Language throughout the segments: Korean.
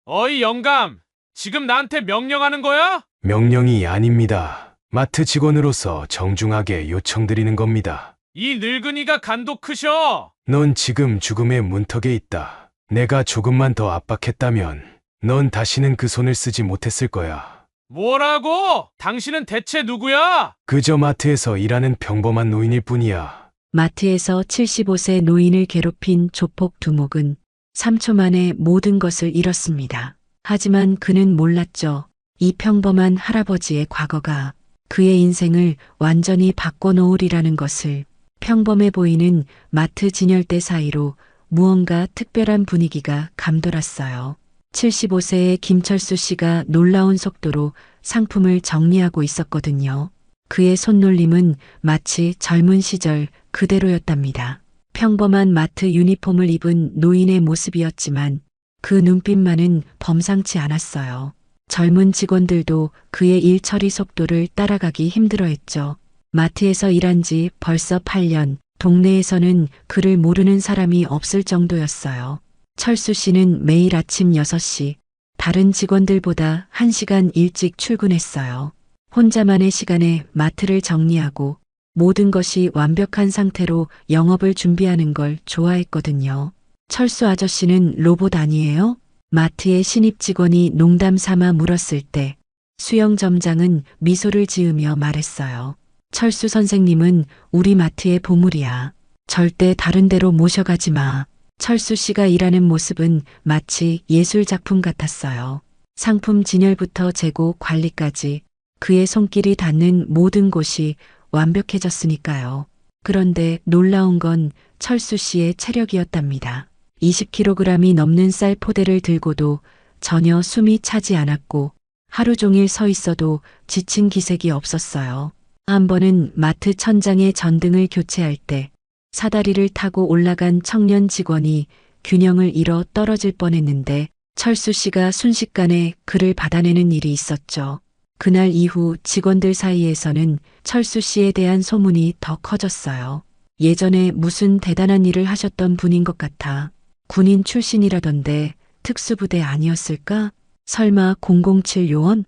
어이 영감, 지금 나한테 명령하는 거야? 명령이 아닙니다. 마트 직원으로서 정중하게 요청드리는 겁니다. 이 늙은이가 간도 크셔. 넌 지금 죽음의 문턱에 있다. 내가 조금만 더 압박했다면 넌 다시는 그 손을 쓰지 못했을 거야. 뭐라고? 당신은 대체 누구야? 그저 마트에서 일하는 평범한 노인일 뿐이야. 마트에서 75세 노인을 괴롭힌 조폭 두목은 3초 만에 모든 것을 잃었습니다. 하지만 그는 몰랐죠. 이 평범한 할아버지의 과거가 그의 인생을 완전히 바꿔놓으리라는 것을. 평범해 보이는 마트 진열대 사이로 무언가 특별한 분위기가 감돌았어요. 75세의 김철수 씨가 놀라운 속도로 상품을 정리하고 있었거든요. 그의 손놀림은 마치 젊은 시절 그대로였답니다. 평범한 마트 유니폼을 입은 노인의 모습이었지만 그 눈빛만은 범상치 않았어요. 젊은 직원들도 그의 일 처리 속도를 따라가기 힘들어했죠. 마트에서 일한 지 벌써 8년, 동네에서는 그를 모르는 사람이 없을 정도였어요. 철수 씨는 매일 아침 6시, 다른 직원들보다 1시간 일찍 출근했어요. 혼자만의 시간에 마트를 정리하고 모든 것이 완벽한 상태로 영업을 준비하는 걸 좋아했거든요. 철수 아저씨는 로봇 아니에요? 마트의 신입 직원이 농담 삼아 물었을 때 수영 점장은 미소를 지으며 말했어요. 철수 선생님은 우리 마트의 보물이야. 절대 다른 데로 모셔가지 마. 철수 씨가 일하는 모습은 마치 예술 작품 같았어요. 상품 진열부터 재고 관리까지 그의 손길이 닿는 모든 곳이 완벽해졌으니까요. 그런데 놀라운 건 철수 씨의 체력이었답니다. 20kg이 넘는 쌀 포대를 들고도 전혀 숨이 차지 않았고 하루 종일 서 있어도 지친 기색이 없었어요. 한 번은 마트 천장의 전등을 교체할 때 사다리를 타고 올라간 청년 직원이 균형을 잃어 떨어질 뻔했는데 철수 씨가 순식간에 그를 받아내는 일이 있었죠. 그날 이후 직원들 사이에서는 철수 씨에 대한 소문이 더 커졌어요. 예전에 무슨 대단한 일을 하셨던 분인 것 같아. 군인 출신이라던데 특수부대 아니었을까? 설마 007 요원?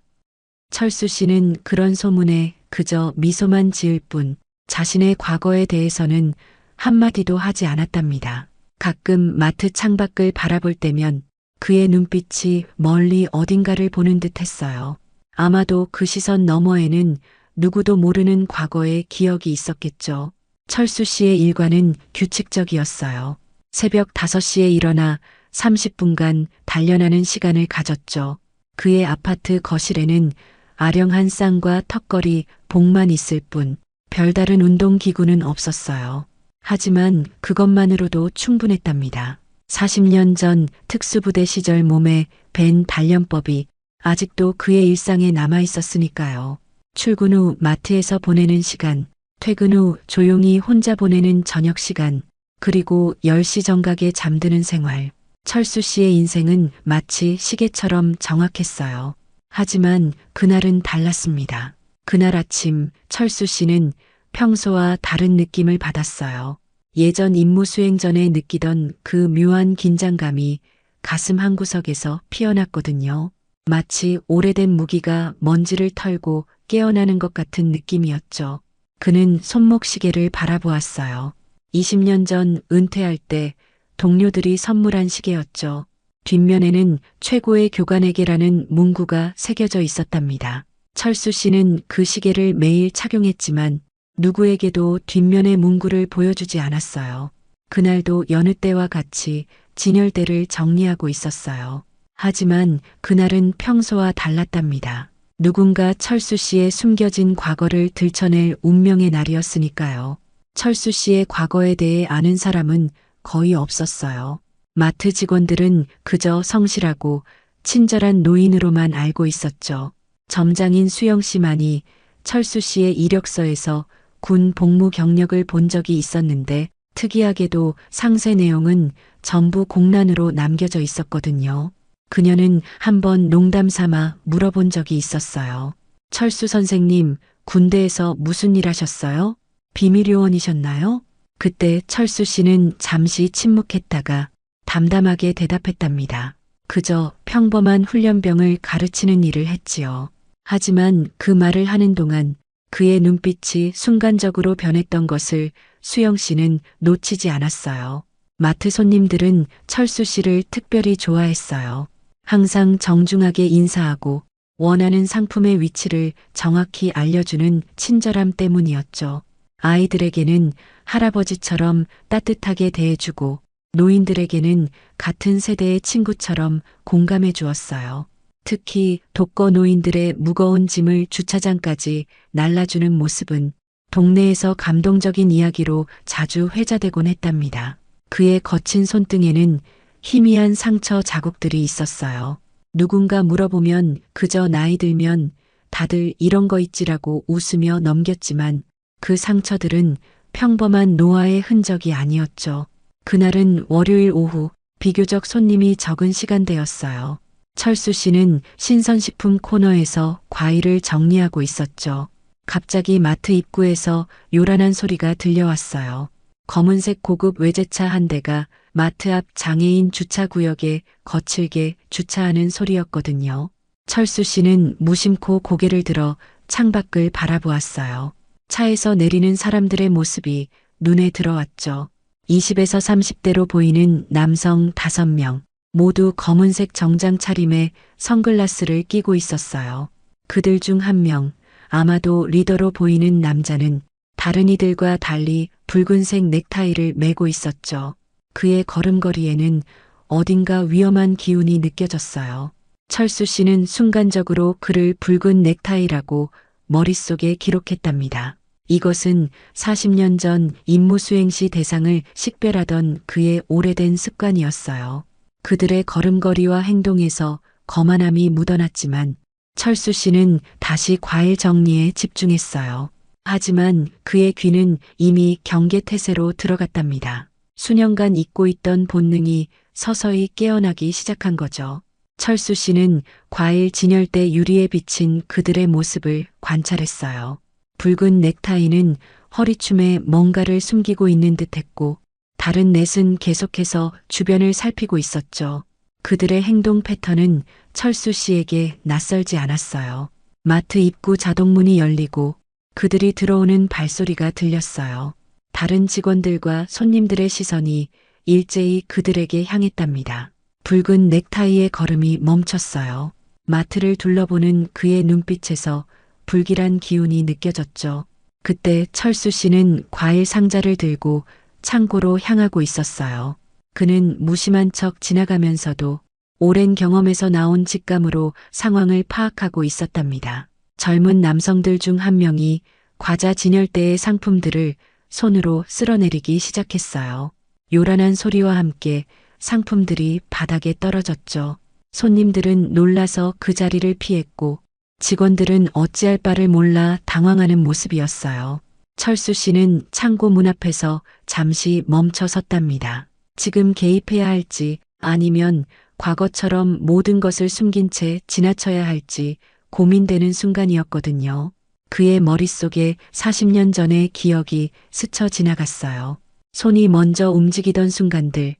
철수 씨는 그런 소문에 그저 미소만 지을 뿐 자신의 과거에 대해서는 한마디도 하지 않았답니다. 가끔 마트 창밖을 바라볼 때면 그의 눈빛이 멀리 어딘가를 보는 듯 했어요. 아마도 그 시선 너머에는 누구도 모르는 과거의 기억이 있었겠죠. 철수 씨의 일과는 규칙적이었어요. 새벽 5시에 일어나 30분간 단련하는 시간을 가졌죠. 그의 아파트 거실에는 아령한 쌍과 턱걸이, 복만 있을 뿐 별다른 운동기구는 없었어요. 하지만 그것만으로도 충분했답니다. 40년 전 특수부대 시절 몸에 밴 단련법이 아직도 그의 일상에 남아 있었으니까요. 출근 후 마트에서 보내는 시간, 퇴근 후 조용히 혼자 보내는 저녁 시간, 그리고 10시 정각에 잠드는 생활. 철수 씨의 인생은 마치 시계처럼 정확했어요. 하지만 그날은 달랐습니다. 그날 아침 철수 씨는 평소와 다른 느낌을 받았어요. 예전 임무 수행 전에 느끼던 그 묘한 긴장감이 가슴 한구석에서 피어났거든요. 마치 오래된 무기가 먼지를 털고 깨어나는 것 같은 느낌이었죠. 그는 손목시계를 바라보았어요. 20년 전 은퇴할 때 동료들이 선물한 시계였죠. 뒷면에는 최고의 교관에게라는 문구가 새겨져 있었답니다. 철수 씨는 그 시계를 매일 착용했지만 누구에게도 뒷면의 문구를 보여주지 않았어요. 그날도 여느 때와 같이 진열대를 정리하고 있었어요. 하지만 그날은 평소와 달랐답니다. 누군가 철수 씨의 숨겨진 과거를 들춰낼 운명의 날이었으니까요. 철수 씨의 과거에 대해 아는 사람은 거의 없었어요. 마트 직원들은 그저 성실하고 친절한 노인으로만 알고 있었죠. 점장인 수영 씨만이 철수 씨의 이력서에서 군 복무 경력을 본 적이 있었는데 특이하게도 상세 내용은 전부 공란으로 남겨져 있었거든요. 그녀는 한번 농담 삼아 물어본 적이 있었어요. 철수 선생님, 군대에서 무슨 일 하셨어요? 비밀요원이셨나요? 그때 철수 씨는 잠시 침묵했다가 담담하게 대답했답니다. 그저 평범한 훈련병을 가르치는 일을 했지요. 하지만 그 말을 하는 동안 그의 눈빛이 순간적으로 변했던 것을 수영 씨는 놓치지 않았어요. 마트 손님들은 철수 씨를 특별히 좋아했어요. 항상 정중하게 인사하고 원하는 상품의 위치를 정확히 알려주는 친절함 때문이었죠. 아이들에게는 할아버지처럼 따뜻하게 대해주고 노인들에게는 같은 세대의 친구처럼 공감해 주었어요. 특히 독거 노인들의 무거운 짐을 주차장까지 날라주는 모습은 동네에서 감동적인 이야기로 자주 회자되곤 했답니다. 그의 거친 손등에는 희미한 상처 자국들이 있었어요. 누군가 물어보면 그저 나이 들면 다들 이런 거 있지라고 웃으며 넘겼지만 그 상처들은 평범한 노화의 흔적이 아니었죠. 그날은 월요일 오후 비교적 손님이 적은 시간대였어요. 철수 씨는 신선식품 코너에서 과일을 정리하고 있었죠. 갑자기 마트 입구에서 요란한 소리가 들려왔어요. 검은색 고급 외제차 한 대가 마트 앞 장애인 주차구역에 거칠게 주차하는 소리였거든요. 철수 씨는 무심코 고개를 들어 창밖을 바라보았어요. 차에서 내리는 사람들의 모습이 눈에 들어왔죠. 20에서 30대로 보이는 남성 5명, 모두 검은색 정장 차림에 선글라스를 끼고 있었어요. 그들 중 한 명, 아마도 리더로 보이는 남자는 다른 이들과 달리 붉은색 넥타이를 메고 있었죠. 그의 걸음걸이에는 어딘가 위험한 기운이 느껴졌어요. 철수 씨는 순간적으로 그를 붉은 넥타이라고 머릿속에 기록했답니다. 이것은 40년 전 임무 수행 시 대상을 식별하던 그의 오래된 습관이었어요. 그들의 걸음걸이와 행동에서 거만함이 묻어났지만 철수 씨는 다시 과일 정리에 집중했어요. 하지만 그의 귀는 이미 경계태세로 들어갔답니다. 수년간 잊고 있던 본능이 서서히 깨어나기 시작한 거죠. 철수 씨는 과일 진열대 유리에 비친 그들의 모습을 관찰했어요. 붉은 넥타이는 허리춤에 뭔가를 숨기고 있는 듯했고 다른 넷은 계속해서 주변을 살피고 있었죠. 그들의 행동 패턴은 철수 씨에게 낯설지 않았어요. 마트 입구 자동문이 열리고 그들이 들어오는 발소리가 들렸어요. 다른 직원들과 손님들의 시선이 일제히 그들에게 향했답니다. 붉은 넥타이의 걸음이 멈췄어요. 마트를 둘러보는 그의 눈빛에서 불길한 기운이 느껴졌죠. 그때 철수 씨는 과일 상자를 들고 창고로 향하고 있었어요. 그는 무심한 척 지나가면서도 오랜 경험에서 나온 직감으로 상황을 파악하고 있었답니다. 젊은 남성들 중 한 명이 과자 진열대의 상품들을 손으로 쓸어내리기 시작했어요. 요란한 소리와 함께 상품들이 바닥에 떨어졌죠. 손님들은 놀라서 그 자리를 피했고 직원들은 어찌할 바를 몰라 당황하는 모습이었어요. 철수 씨는 창고 문 앞에서 잠시 멈춰 섰답니다. 지금 개입해야 할지 아니면 과거처럼 모든 것을 숨긴 채 지나쳐야 할지 고민되는 순간이었거든요. 그의 머릿속에 40년 전의 기억이 스쳐 지나갔어요. 손이 먼저 움직이던 순간들,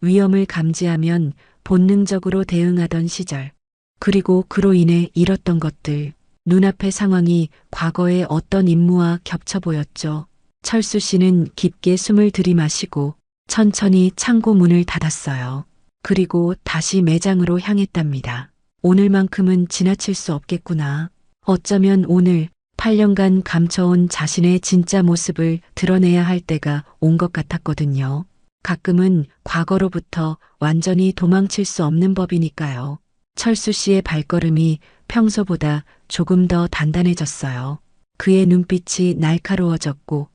위험을 감지하면 본능적으로 대응하던 시절, 그리고 그로 인해 잃었던 것들, 눈앞의 상황이 과거의 어떤 임무와 겹쳐 보였죠. 철수 씨는 깊게 숨을 들이마시고 천천히 창고 문을 닫았어요. 그리고 다시 매장으로 향했답니다. 오늘만큼은 지나칠 수 없겠구나. 어쩌면 오늘 8년간 감춰온 자신의 진짜 모습을 드러내야 할 때가 온 것 같았거든요. 가끔은 과거로부터 완전히 도망칠 수 없는 법이니까요. 철수 씨의 발걸음이 평소보다 조금 더 단단해졌어요. 그의 눈빛이 날카로워졌고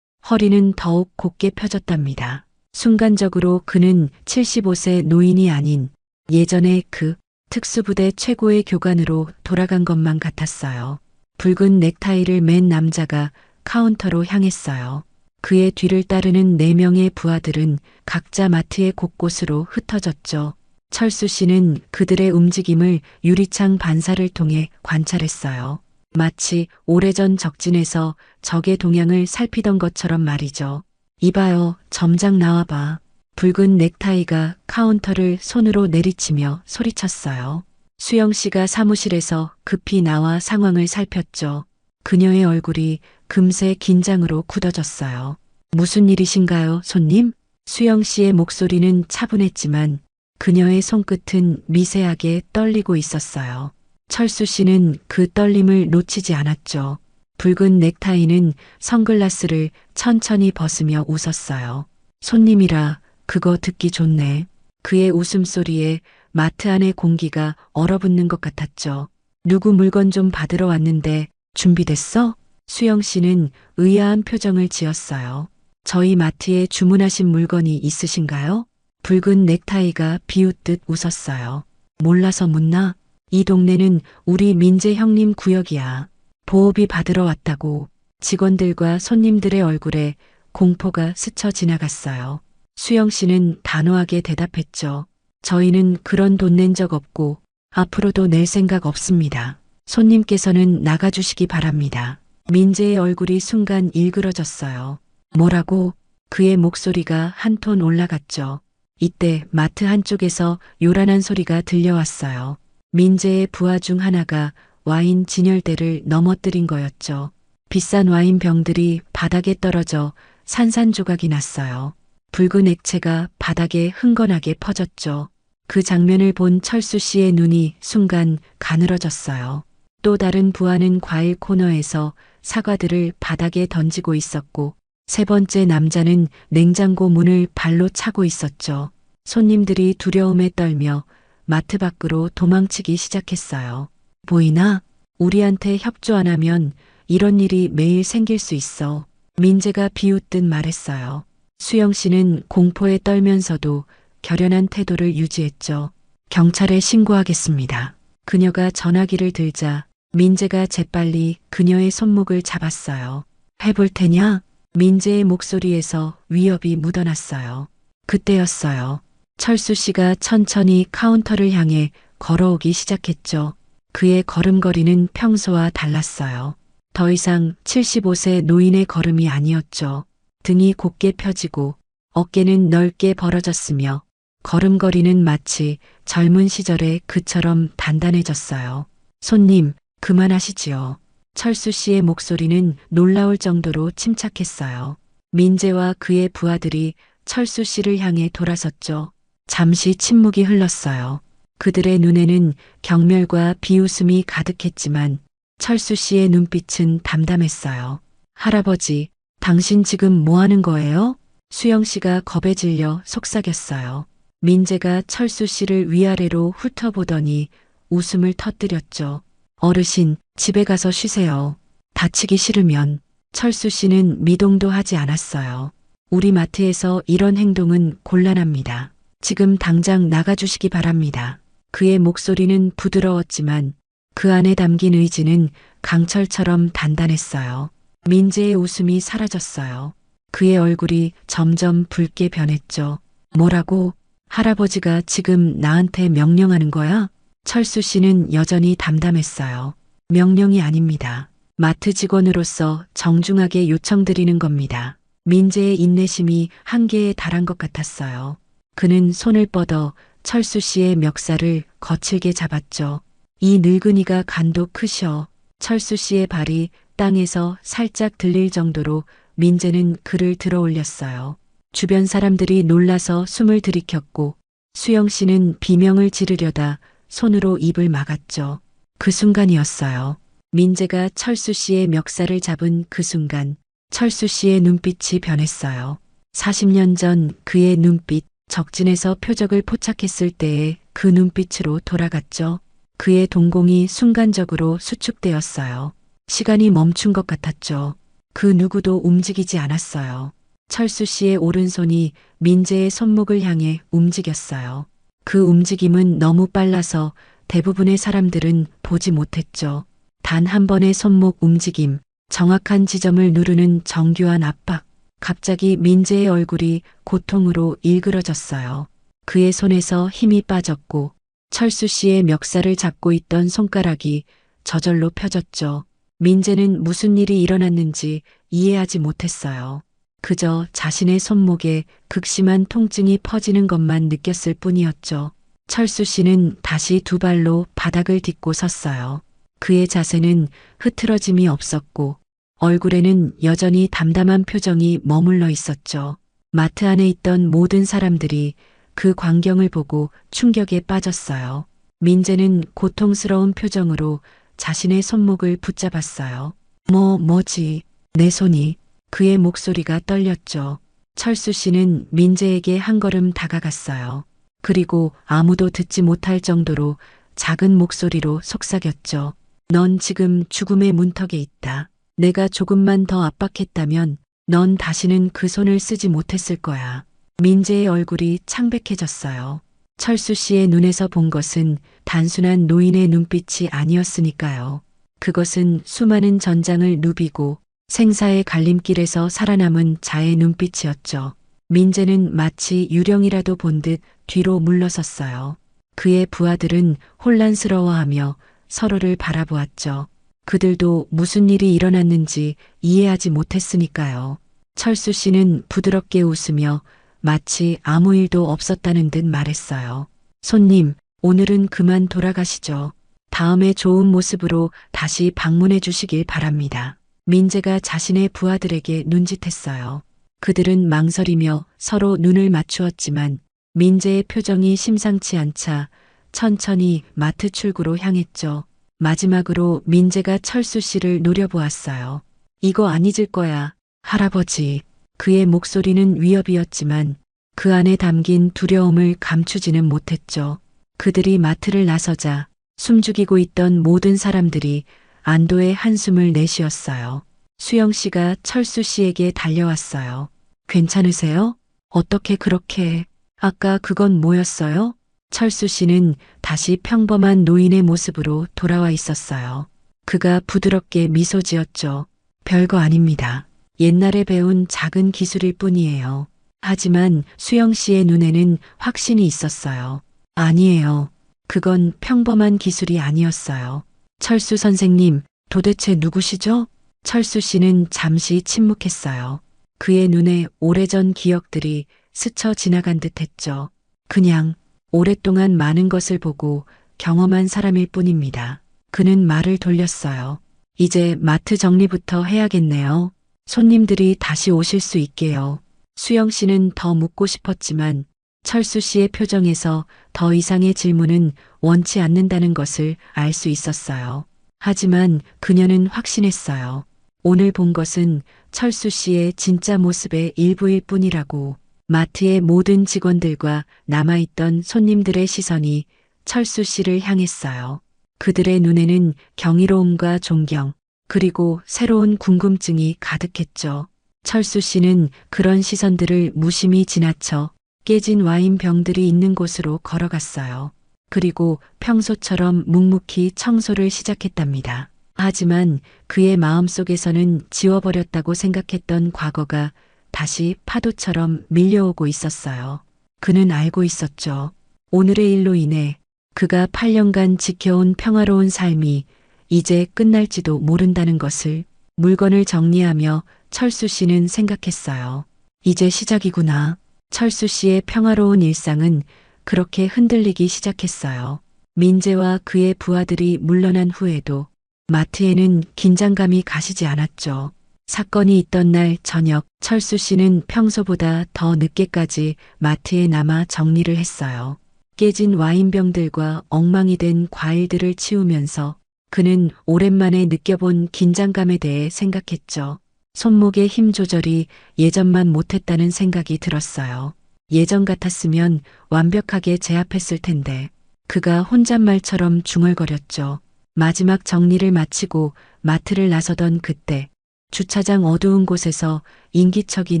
허리는 더욱 곧게 펴졌답니다. 순간적으로 그는 75세 노인이 아닌 예전의 그 특수부대 최고의 교관으로 돌아간 것만 같았어요. 붉은 넥타이를 맨 남자가 카운터로 향했어요. 그의 뒤를 따르는 4명의 부하들은 각자 마트의 곳곳으로 흩어졌죠. 철수 씨는 그들의 움직임을 유리창 반사를 통해 관찰했어요. 마치 오래전 적진에서 적의 동향을 살피던 것처럼 말이죠. 이봐요, 점장 나와봐. 붉은 넥타이가 카운터를 손으로 내리치며 소리쳤어요. 수영 씨가 사무실에서 급히 나와 상황을 살폈죠. 그녀의 얼굴이 금세 긴장으로 굳어졌어요. 무슨 일이신가요, 손님? 수영 씨의 목소리는 차분했지만 그녀의 손끝은 미세하게 떨리고 있었어요. 철수 씨는 그 떨림을 놓치지 않았죠. 붉은 넥타이는 선글라스를 천천히 벗으며 웃었어요. 손님이라 그거 듣기 좋네. 그의 웃음소리에 마트 안의 공기가 얼어붙는 것 같았죠. 누구 물건 좀 받으러 왔는데 준비됐어? 수영 씨는 의아한 표정을 지었어요. 저희 마트에 주문하신 물건이 있으신가요? 붉은 넥타이가 비웃듯 웃었어요. 몰라서 묻나? 이 동네는 우리 민재 형님 구역이야. 보호비 받으러 왔다고. 직원들과 손님들의 얼굴에 공포가 스쳐 지나갔어요. 수영 씨는 단호하게 대답했죠. 저희는 그런 돈 낸 적 없고 앞으로도 낼 생각 없습니다. 손님께서는 나가주시기 바랍니다. 민재의 얼굴이 순간 일그러졌어요. 뭐라고? 그의 목소리가 한 톤 올라갔죠. 이때 마트 한쪽에서 요란한 소리가 들려왔어요. 민재의 부하 중 하나가 와인 진열대를 넘어뜨린 거였죠. 비싼 와인 병들이 바닥에 떨어져 산산조각이 났어요. 붉은 액체가 바닥에 흥건하게 퍼졌죠. 그 장면을 본 철수 씨의 눈이 순간 가늘어졌어요. 또 다른 부하는 과일 코너에서 사과들을 바닥에 던지고 있었고, 세 번째 남자는 냉장고 문을 발로 차고 있었죠. 손님들이 두려움에 떨며 마트 밖으로 도망치기 시작했어요. 보이나? 우리한테 협조 안 하면 이런 일이 매일 생길 수 있어. 민재가 비웃듯 말했어요. 수영 씨는 공포에 떨면서도 결연한 태도를 유지했죠. 경찰에 신고하겠습니다. 그녀가 전화기를 들자 민재가 재빨리 그녀의 손목을 잡았어요. 해볼 테냐? 민재의 목소리에서 위협이 묻어났어요. 그때였어요. 철수 씨가 천천히 카운터를 향해 걸어오기 시작했죠. 그의 걸음걸이는 평소와 달랐어요. 더 이상 75세 노인의 걸음이 아니었죠. 등이 곧게 펴지고 어깨는 넓게 벌어졌으며 걸음걸이는 마치 젊은 시절의 그처럼 단단해졌어요. 손님, 그만하시지요. 철수 씨의 목소리는 놀라울 정도로 침착했어요. 민재와 그의 부하들이 철수 씨를 향해 돌아섰죠. 잠시 침묵이 흘렀어요. 그들의 눈에는 경멸과 비웃음이 가득했지만 철수 씨의 눈빛은 담담했어요. 할아버지, 당신 지금 뭐 하는 거예요? 수영 씨가 겁에 질려 속삭였어요. 민재가 철수 씨를 위아래로 훑어보더니 웃음을 터뜨렸죠. 어르신, 집에 가서 쉬세요. 다치기 싫으면. 철수 씨는 미동도 하지 않았어요. 우리 마트에서 이런 행동은 곤란합니다. 지금 당장 나가주시기 바랍니다. 그의 목소리는 부드러웠지만 그 안에 담긴 의지는 강철처럼 단단했어요. 민재의 웃음이 사라졌어요. 그의 얼굴이 점점 붉게 변했죠. 뭐라고? 할아버지가 지금 나한테 명령하는 거야? 철수 씨는 여전히 담담했어요. 명령이 아닙니다. 마트 직원으로서 정중하게 요청드리는 겁니다. 민재의 인내심이 한계에 달한 것 같았어요. 그는 손을 뻗어 철수 씨의 멱살을 거칠게 잡았죠. 이 늙은이가 간도 크셔. 철수 씨의 발이 땅에서 살짝 들릴 정도로 민재는 그를 들어 올렸어요. 주변 사람들이 놀라서 숨을 들이켰고 수영 씨는 비명을 지르려다 손으로 입을 막았죠. 그 순간이었어요. 민재가 철수 씨의 멱살을 잡은 그 순간 철수 씨의 눈빛이 변했어요. 40년 전 그의 눈빛, 적진에서 표적을 포착했을 때의 그 눈빛으로 돌아갔죠. 그의 동공이 순간적으로 수축되었어요. 시간이 멈춘 것 같았죠. 그 누구도 움직이지 않았어요. 철수 씨의 오른손이 민재의 손목을 향해 움직였어요. 그 움직임은 너무 빨라서 대부분의 사람들은 보지 못했죠. 단 한 번의 손목 움직임, 정확한 지점을 누르는 정교한 압박. 갑자기 민재의 얼굴이 고통으로 일그러졌어요. 그의 손에서 힘이 빠졌고 철수 씨의 멱살을 잡고 있던 손가락이 저절로 펴졌죠. 민재는 무슨 일이 일어났는지 이해하지 못했어요. 그저 자신의 손목에 극심한 통증이 퍼지는 것만 느꼈을 뿐이었죠. 철수 씨는 다시 두 발로 바닥을 딛고 섰어요. 그의 자세는 흐트러짐이 없었고 얼굴에는 여전히 담담한 표정이 머물러 있었죠. 마트 안에 있던 모든 사람들이 그 광경을 보고 충격에 빠졌어요. 민재는 고통스러운 표정으로 자신의 손목을 붙잡았어요. 뭐지? 내 손이. 그의 목소리가 떨렸죠. 철수 씨는 민재에게 한 걸음 다가갔어요. 그리고 아무도 듣지 못할 정도로 작은 목소리로 속삭였죠. 넌 지금 죽음의 문턱에 있다. 내가 조금만 더 압박했다면 넌 다시는 그 손을 쓰지 못했을 거야. 민재의 얼굴이 창백해졌어요. 철수 씨의 눈에서 본 것은 단순한 노인의 눈빛이 아니었으니까요. 그것은 수많은 전장을 누비고 생사의 갈림길에서 살아남은 자의 눈빛이었죠. 민재는 마치 유령이라도 본 듯 뒤로 물러섰어요. 그의 부하들은 혼란스러워하며 서로를 바라보았죠. 그들도 무슨 일이 일어났는지 이해하지 못했으니까요. 철수 씨는 부드럽게 웃으며 마치 아무 일도 없었다는 듯 말했어요. 손님, 오늘은 그만 돌아가시죠. 다음에 좋은 모습으로 다시 방문해 주시길 바랍니다. 민재가 자신의 부하들에게 눈짓했어요. 그들은 망설이며 서로 눈을 맞추었지만 민재의 표정이 심상치 않자 천천히 마트 출구로 향했죠. 마지막으로 민재가 철수 씨를 노려보았어요. 이거 안 잊을 거야, 할아버지. 그의 목소리는 위협이었지만 그 안에 담긴 두려움을 감추지는 못했죠. 그들이 마트를 나서자 숨죽이고 있던 모든 사람들이 안도의 한숨을 내쉬었어요. 수영 씨가 철수 씨에게 달려왔어요. 괜찮으세요? 어떻게 그렇게... 아까 그건 뭐였어요? 철수 씨는 다시 평범한 노인의 모습으로 돌아와 있었어요. 그가 부드럽게 미소 지었죠. 별거 아닙니다. 옛날에 배운 작은 기술일 뿐이에요. 하지만 수영 씨의 눈에는 확신이 있었어요. 아니에요. 그건 평범한 기술이 아니었어요. 철수 선생님, 도대체 누구시죠? 철수 씨는 잠시 침묵했어요. 그의 눈에 오래전 기억들이 스쳐 지나간 듯 했죠. 그냥 오랫동안 많은 것을 보고 경험한 사람일 뿐입니다. 그는 말을 돌렸어요. 이제 마트 정리부터 해야겠네요. 손님들이 다시 오실 수 있게요. 수영 씨는 더 묻고 싶었지만 철수 씨의 표정에서 더 이상의 질문은 원치 않는다는 것을 알 수 있었어요. 하지만 그녀는 확신했어요. 오늘 본 것은 철수 씨의 진짜 모습의 일부일 뿐이라고. 마트의 모든 직원들과 남아있던 손님들의 시선이 철수 씨를 향했어요. 그들의 눈에는 경이로움과 존경, 그리고 새로운 궁금증이 가득했죠. 철수 씨는 그런 시선들을 무심히 지나쳐 깨진 와인 병들이 있는 곳으로 걸어갔어요. 그리고 평소처럼 묵묵히 청소를 시작했답니다. 하지만 그의 마음속에서는 지워버렸다고 생각했던 과거가 다시 파도처럼 밀려오고 있었어요. 그는 알고 있었죠. 오늘의 일로 인해 그가 8년간 지켜온 평화로운 삶이 이제 끝날지도 모른다는 것을. 물건을 정리하며 철수 씨는 생각했어요. 이제 시작이구나. 철수 씨의 평화로운 일상은 그렇게 흔들리기 시작했어요. 민재와 그의 부하들이 물러난 후에도 마트에는 긴장감이 가시지 않았죠. 사건이 있던 날 저녁 철수 씨는 평소보다 더 늦게까지 마트에 남아 정리를 했어요. 깨진 와인병들과 엉망이 된 과일들을 치우면서 그는 오랜만에 느껴본 긴장감에 대해 생각했죠. 손목의 힘 조절이 예전만 못했다는 생각이 들었어요. 예전 같았으면 완벽하게 제압했을 텐데 그가 혼잣말처럼 중얼거렸죠. 마지막 정리를 마치고 마트를 나서던 그때 주차장 어두운 곳에서 인기척이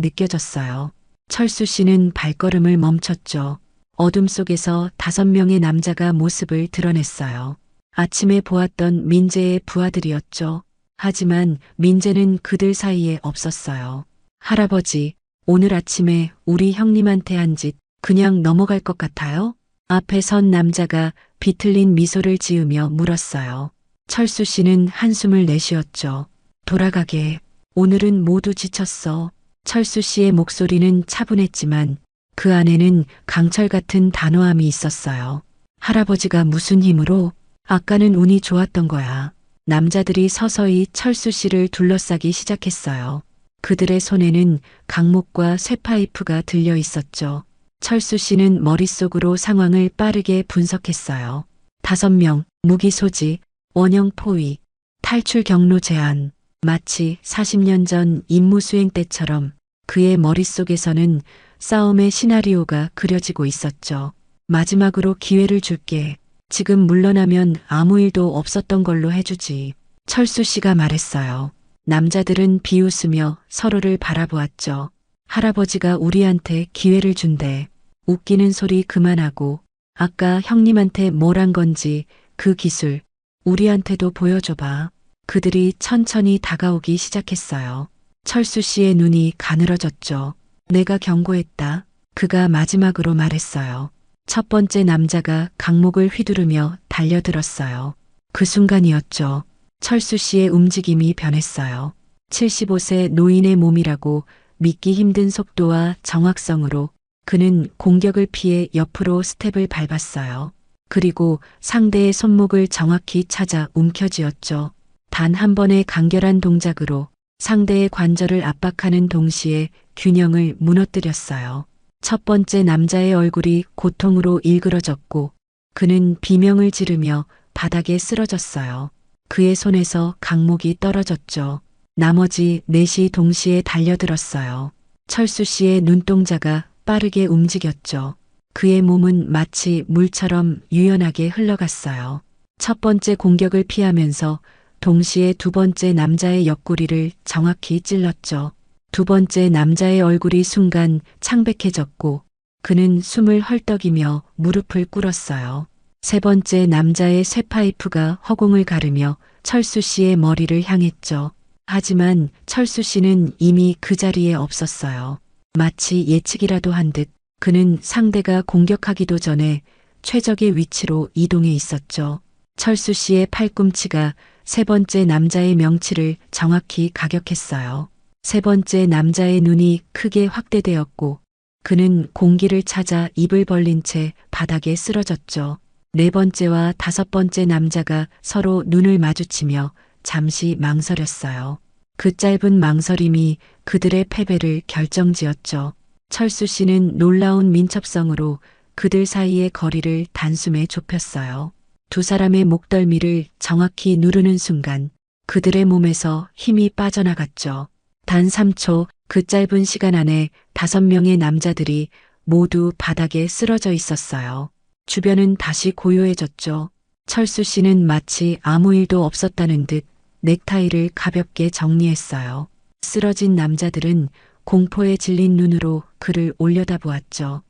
느껴졌어요. 철수 씨는 발걸음을 멈췄죠. 어둠 속에서 5명의 남자가 모습을 드러냈어요. 아침에 보았던 민재의 부하들이었죠. 하지만 민재는 그들 사이에 없었어요. 할아버지, 오늘 아침에 우리 형님한테 한 짓 그냥 넘어갈 것 같아요? 앞에 선 남자가 비틀린 미소를 지으며 물었어요. 철수 씨는 한숨을 내쉬었죠. 돌아가게. 오늘은 모두 지쳤어. 철수 씨의 목소리는 차분했지만 그 안에는 강철 같은 단호함이 있었어요. 할아버지가 무슨 힘으로? 아까는 운이 좋았던 거야. 남자들이 서서히 철수 씨를 둘러싸기 시작했어요. 그들의 손에는 강목과 쇠파이프가 들려 있었죠. 철수 씨는 머릿속으로 상황을 빠르게 분석했어요. 5명, 무기 소지, 원형 포위, 탈출 경로 제한. 마치 40년 전 임무 수행 때처럼 그의 머릿속에서는 싸움의 시나리오가 그려지고 있었죠. 마지막으로 기회를 줄게. 지금 물러나면 아무 일도 없었던 걸로 해주지. 철수 씨가 말했어요. 남자들은 비웃으며 서로를 바라보았죠. 할아버지가 우리한테 기회를 준대. 웃기는 소리 그만하고 아까 형님한테 뭘 한 건지 그 기술 우리한테도 보여줘봐. 그들이 천천히 다가오기 시작했어요. 철수 씨의 눈이 가늘어졌죠. 내가 경고했다. 그가 마지막으로 말했어요. 첫 번째 남자가 강목을 휘두르며 달려들었어요. 그 순간이었죠. 철수 씨의 움직임이 변했어요. 75세 노인의 몸이라고 믿기 힘든 속도와 정확성으로 그는 공격을 피해 옆으로 스텝을 밟았어요. 그리고 상대의 손목을 정확히 찾아 움켜쥐었죠. 단 한 번의 간결한 동작으로 상대의 관절을 압박하는 동시에 균형을 무너뜨렸어요. 첫 번째 남자의 얼굴이 고통으로 일그러졌고 그는 비명을 지르며 바닥에 쓰러졌어요. 그의 손에서 강목이 떨어졌죠. 나머지 넷이 동시에 달려들었어요. 철수 씨의 눈동자가 빠르게 움직였죠. 그의 몸은 마치 물처럼 유연하게 흘러갔어요. 첫 번째 공격을 피하면서 동시에 두 번째 남자의 옆구리를 정확히 찔렀죠. 두 번째 남자의 얼굴이 순간 창백해졌고 그는 숨을 헐떡이며 무릎을 꿇었어요. 세 번째 남자의 쇠파이프가 허공을 가르며 철수 씨의 머리를 향했죠. 하지만 철수 씨는 이미 그 자리에 없었어요. 마치 예측이라도 한 듯 그는 상대가 공격하기도 전에 최적의 위치로 이동해 있었죠. 철수 씨의 팔꿈치가 세 번째 남자의 명치를 정확히 가격했어요. 세 번째 남자의 눈이 크게 확대되었고 그는 공기를 찾아 입을 벌린 채 바닥에 쓰러졌죠. 네 번째와 다섯 번째 남자가 서로 눈을 마주치며 잠시 망설였어요. 그 짧은 망설임이 그들의 패배를 결정지었죠. 철수 씨는 놀라운 민첩성으로 그들 사이의 거리를 단숨에 좁혔어요. 두 사람의 목덜미를 정확히 누르는 순간 그들의 몸에서 힘이 빠져나갔죠. 단 3초 그 짧은 시간 안에 5명의 남자들이 모두 바닥에 쓰러져 있었어요. 주변은 다시 고요해졌죠. 철수 씨는 마치 아무 일도 없었다는 듯 넥타이를 가볍게 정리했어요. 쓰러진 남자들은 공포에 질린 눈으로 그를 올려다보았죠.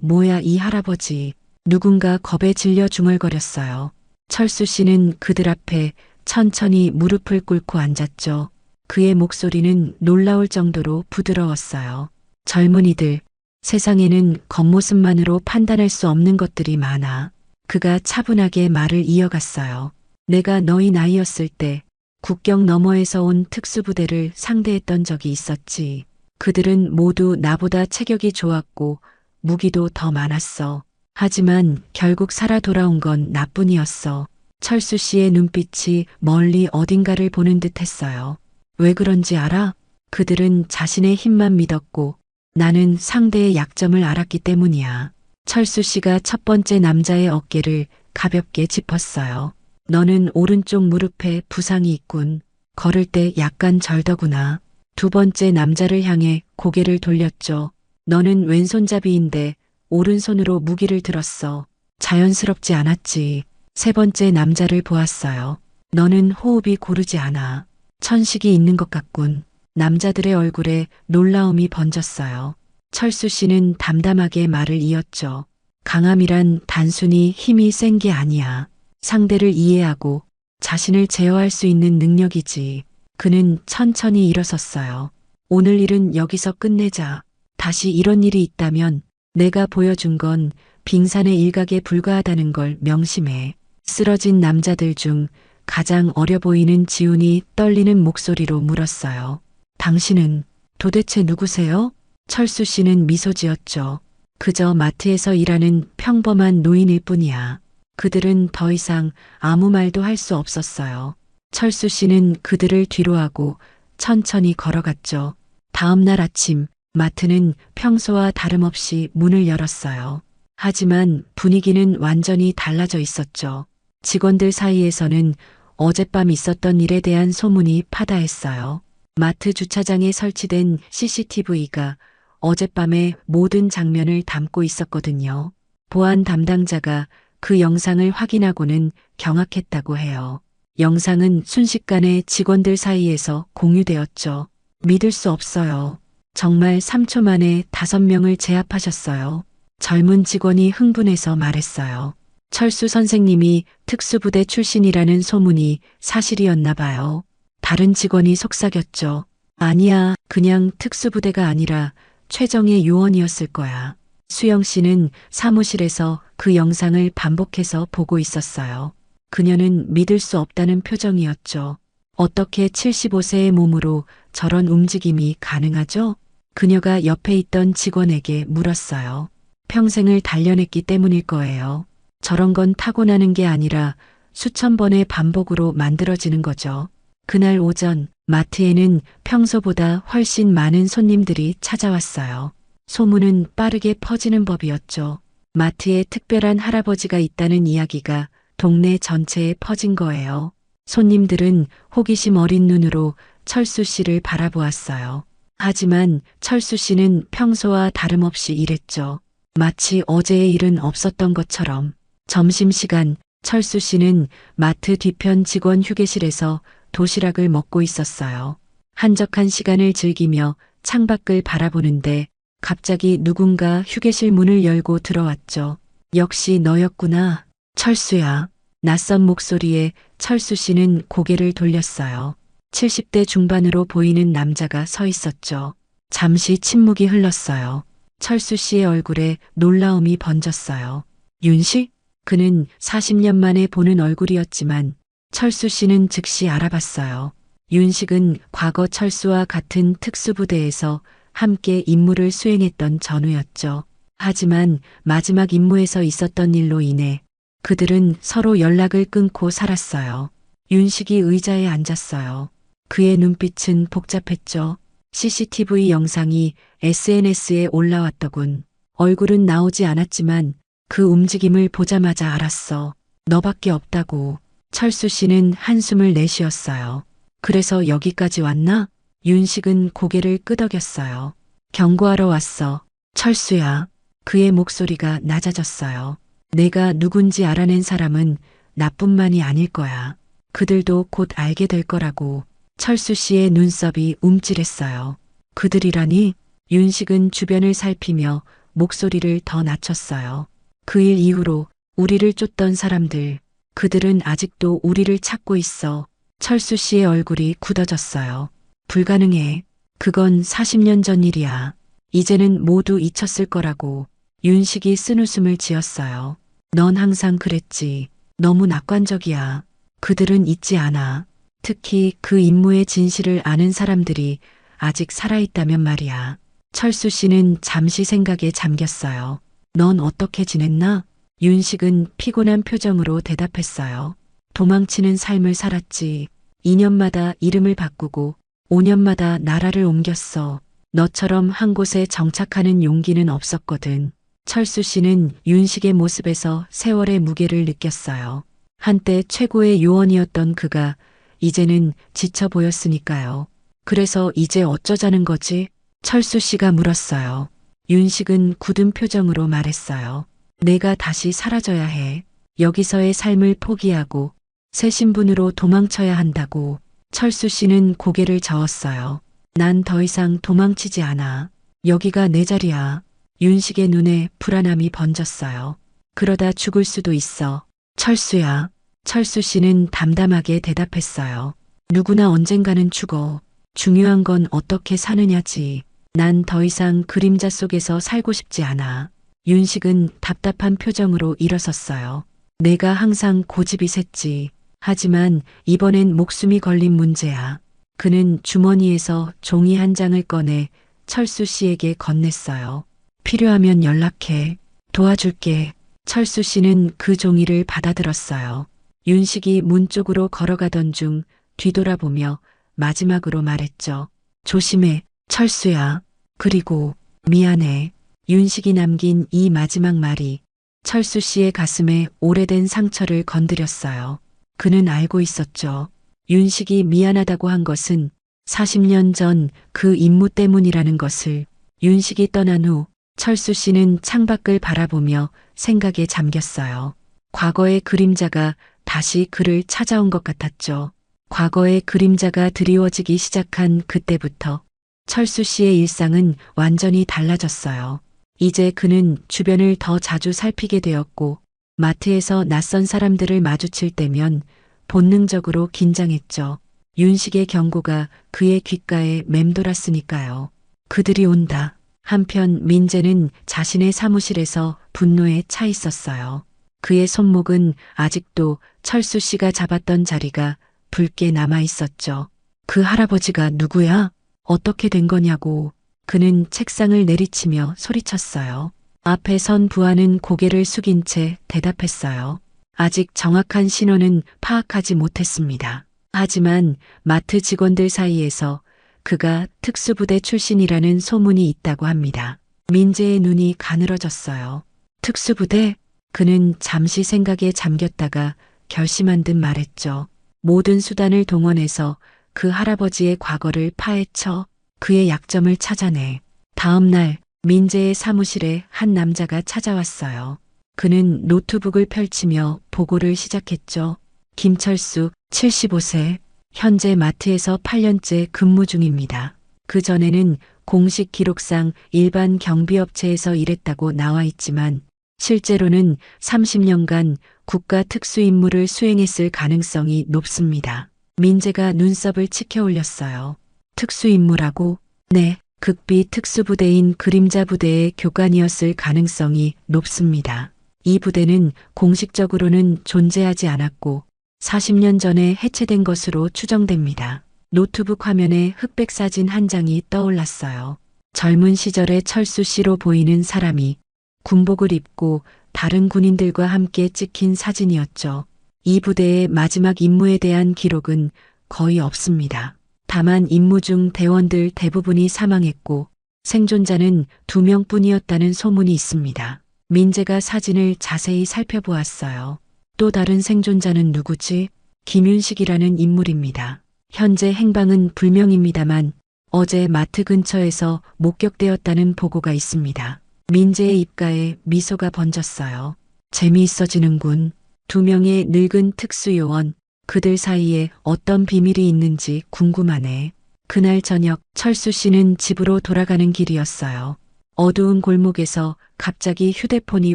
뭐야 이 할아버지. 누군가 겁에 질려 중얼거렸어요. 철수 씨는 그들 앞에 천천히 무릎을 꿇고 앉았죠. 그의 목소리는 놀라울 정도로 부드러웠어요. 젊은이들, 세상에는 겉모습만으로 판단할 수 없는 것들이 많아. 그가 차분하게 말을 이어갔어요. 내가 너희 나이였을 때 국경 너머에서 온 특수부대를 상대했던 적이 있었지. 그들은 모두 나보다 체격이 좋았고 무기도 더 많았어. 하지만 결국 살아 돌아온 건 나뿐이었어. 철수 씨의 눈빛이 멀리 어딘가를 보는 듯 했어요. 왜 그런지 알아? 그들은 자신의 힘만 믿었고 나는 상대의 약점을 알았기 때문이야. 철수 씨가 첫 번째 남자의 어깨를 가볍게 짚었어요. 너는 오른쪽 무릎에 부상이 있군. 걸을 때 약간 절더구나. 두 번째 남자를 향해 고개를 돌렸죠. 너는 왼손잡이인데 오른손으로 무기를 들었어. 자연스럽지 않았지. 세 번째 남자를 보았어요. 너는 호흡이 고르지 않아. 천식이 있는 것 같군. 남자들의 얼굴에 놀라움이 번졌어요. 철수 씨는 담담하게 말을 이었죠. 강함이란 단순히 힘이 센 게 아니야. 상대를 이해하고 자신을 제어할 수 있는 능력이지. 그는 천천히 일어섰어요. 오늘 일은 여기서 끝내자. 다시 이런 일이 있다면 내가 보여준 건 빙산의 일각에 불과하다는 걸 명심해. 쓰러진 남자들 중 가장 어려 보이는 지훈이 떨리는 목소리로 물었어요. 당신은 도대체 누구세요? 철수 씨는 미소 지었죠. 그저 마트에서 일하는 평범한 노인일 뿐이야. 그들은 더 이상 아무 말도 할 수 없었어요. 철수 씨는 그들을 뒤로하고 천천히 걸어갔죠. 다음 날 아침 마트는 평소와 다름없이 문을 열었어요. 하지만 분위기는 완전히 달라져 있었죠. 직원들 사이에서는 어젯밤 있었던 일에 대한 소문이 파다했어요. 마트 주차장에 설치된 CCTV가 어젯밤의 모든 장면을 담고 있었거든요. 보안 담당자가 그 영상을 확인하고는 경악했다고 해요. 영상은 순식간에 직원들 사이에서 공유되었죠. 믿을 수 없어요. 정말 3초 만에 5명을 제압하셨어요. 젊은 직원이 흥분해서 말했어요. 철수 선생님이 특수부대 출신이라는 소문이 사실이었나 봐요. 다른 직원이 속삭였죠. 아니야, 그냥 특수부대가 아니라 최정의 요원이었을 거야. 수영 씨는 사무실에서 그 영상을 반복해서 보고 있었어요. 그녀는 믿을 수 없다는 표정이었죠. 어떻게 75세의 몸으로 저런 움직임이 가능하죠? 그녀가 옆에 있던 직원에게 물었어요. 평생을 단련했기 때문일 거예요. 저런 건 타고나는 게 아니라 수천 번의 반복으로 만들어지는 거죠. 그날 오전 마트에는 평소보다 훨씬 많은 손님들이 찾아왔어요. 소문은 빠르게 퍼지는 법이었죠. 마트에 특별한 할아버지가 있다는 이야기가 동네 전체에 퍼진 거예요. 손님들은 호기심 어린 눈으로 철수 씨를 바라보았어요. 하지만 철수 씨는 평소와 다름없이 일했죠. 마치 어제의 일은 없었던 것처럼. 점심시간 철수 씨는 마트 뒤편 직원 휴게실에서 도시락을 먹고 있었어요. 한적한 시간을 즐기며 창밖을 바라보는데 갑자기 누군가 휴게실 문을 열고 들어왔죠. 역시 너였구나. 철수야. 낯선 목소리에 철수 씨는 고개를 돌렸어요. 70대 중반으로 보이는 남자가 서 있었죠. 잠시 침묵이 흘렀어요. 철수 씨의 얼굴에 놀라움이 번졌어요. 윤식? 그는 40년 만에 보는 얼굴이었지만 철수 씨는 즉시 알아봤어요. 윤식은 과거 철수와 같은 특수부대에서 함께 임무를 수행했던 전우였죠. 하지만 마지막 임무에서 있었던 일로 인해 그들은 서로 연락을 끊고 살았어요. 윤식이 의자에 앉았어요. 그의 눈빛은 복잡했죠. CCTV 영상이 SNS에 올라왔더군. 얼굴은 나오지 않았지만 그 움직임을 보자마자 알았어. 너밖에 없다고. 철수 씨는 한숨을 내쉬었어요. 그래서 여기까지 왔나? 윤식은 고개를 끄덕였어요. 경고하러 왔어. 철수야. 그의 목소리가 낮아졌어요. 내가 누군지 알아낸 사람은 나뿐만이 아닐 거야. 그들도 곧 알게 될 거라고. 철수 씨의 눈썹이 움찔했어요. 그들이라니? 윤식은 주변을 살피며 목소리를 더 낮췄어요. 그 일 이후로 우리를 쫓던 사람들, 그들은 아직도 우리를 찾고 있어. 철수 씨의 얼굴이 굳어졌어요. 불가능해. 그건 40년 전 일이야. 이제는 모두 잊혔을 거라고. 윤식이 쓴웃음을 지었어요. 넌 항상 그랬지. 너무 낙관적이야. 그들은 잊지 않아. 특히 그 임무의 진실을 아는 사람들이 아직 살아있다면 말이야. 철수 씨는 잠시 생각에 잠겼어요. 넌 어떻게 지냈나? 윤식은 피곤한 표정으로 대답했어요. 도망치는 삶을 살았지. 2년마다 이름을 바꾸고 5년마다 나라를 옮겼어. 너처럼 한 곳에 정착하는 용기는 없었거든. 철수 씨는 윤식의 모습에서 세월의 무게를 느꼈어요. 한때 최고의 요원이었던 그가 이제는 지쳐 보였으니까요. 그래서 이제 어쩌자는 거지? 철수 씨가 물었어요. 윤식은 굳은 표정으로 말했어요. 내가 다시 사라져야 해. 여기서의 삶을 포기하고 새 신분으로 도망쳐야 한다고. 철수 씨는 고개를 저었어요. 난 더 이상 도망치지 않아. 여기가 내 자리야. 윤식의 눈에 불안함이 번졌어요. 그러다 죽을 수도 있어. 철수야. 철수 씨는 담담하게 대답했어요. 누구나 언젠가는 죽어. 중요한 건 어떻게 사느냐지. 난 더 이상 그림자 속에서 살고 싶지 않아. 윤식은 답답한 표정으로 일어섰어요. 내가 항상 고집이 셌지. 하지만 이번엔 목숨이 걸린 문제야. 그는 주머니에서 종이 한 장을 꺼내 철수 씨에게 건넸어요. 필요하면 연락해. 도와줄게. 철수 씨는 그 종이를 받아들었어요. 윤식이 문 쪽으로 걸어가던 중 뒤돌아보며 마지막으로 말했죠. 조심해, 철수야. 그리고 미안해. 윤식이 남긴 이 마지막 말이 철수 씨의 가슴에 오래된 상처를 건드렸어요. 그는 알고 있었죠. 윤식이 미안하다고 한 것은 40년 전 그 임무 때문이라는 것을. 윤식이 떠난 후 철수 씨는 창밖을 바라보며 생각에 잠겼어요. 과거의 그림자가 다시 그를 찾아온 것 같았죠. 과거의 그림자가 드리워지기 시작한 그때부터 철수 씨의 일상은 완전히 달라졌어요. 이제 그는 주변을 더 자주 살피게 되었고, 마트에서 낯선 사람들을 마주칠 때면 본능적으로 긴장했죠. 윤식의 경고가 그의 귓가에 맴돌았으니까요. 그들이 온다. 한편 민재는 자신의 사무실에서 분노에 차 있었어요. 그의 손목은 아직도 철수 씨가 잡았던 자리가 붉게 남아 있었죠. 그 할아버지가 누구야? 어떻게 된 거냐고. 그는 책상을 내리치며 소리쳤어요. 앞에 선 부하는 고개를 숙인 채 대답했어요. 아직 정확한 신원은 파악하지 못했습니다. 하지만 마트 직원들 사이에서 그가 특수부대 출신이라는 소문이 있다고 합니다. 민재의 눈이 가늘어졌어요. 특수부대? 그는 잠시 생각에 잠겼다가 결심한 듯 말했죠. 모든 수단을 동원해서 그 할아버지의 과거를 파헤쳐 그의 약점을 찾아내. 다음 날 민재의 사무실에 한 남자가 찾아왔어요. 그는 노트북을 펼치며 보고를 시작했죠. 김철수, 75세, 현재 마트에서 8년째 근무 중입니다. 그전에는 공식 기록상 일반 경비업체에서 일했다고 나와 있지만 실제로는 30년간 국가 특수 임무를 수행했을 가능성이 높습니다. 민재가 눈썹을 치켜 올렸어요. 특수 임무라고? 네, 극비 특수부대인 그림자 부대의 교관이었을 가능성이 높습니다. 이 부대는 공식적으로는 존재하지 않았고 40년 전에 해체된 것으로 추정됩니다. 노트북 화면에 흑백 사진 한 장이 떠올랐어요. 젊은 시절의 철수 씨로 보이는 사람이 군복을 입고 다른 군인들과 함께 찍힌 사진이었죠. 이 부대의 마지막 임무에 대한 기록은 거의 없습니다. 다만 임무 중 대원들 대부분이 사망했고 생존자는 2명뿐이었다는 소문이 있습니다. 민재가 사진을 자세히 살펴보았어요. 또 다른 생존자는 누구지? 김윤식이라는 인물입니다. 현재 행방은 불명입니다만 어제 마트 근처에서 목격되었다는 보고가 있습니다. 민재의 입가에 미소가 번졌어요. 재미있어지는군. 2명의 늙은 특수요원, 그들 사이에 어떤 비밀이 있는지 궁금하네. 그날 저녁 철수 씨는 집으로 돌아가는 길이었어요. 어두운 골목에서 갑자기 휴대폰이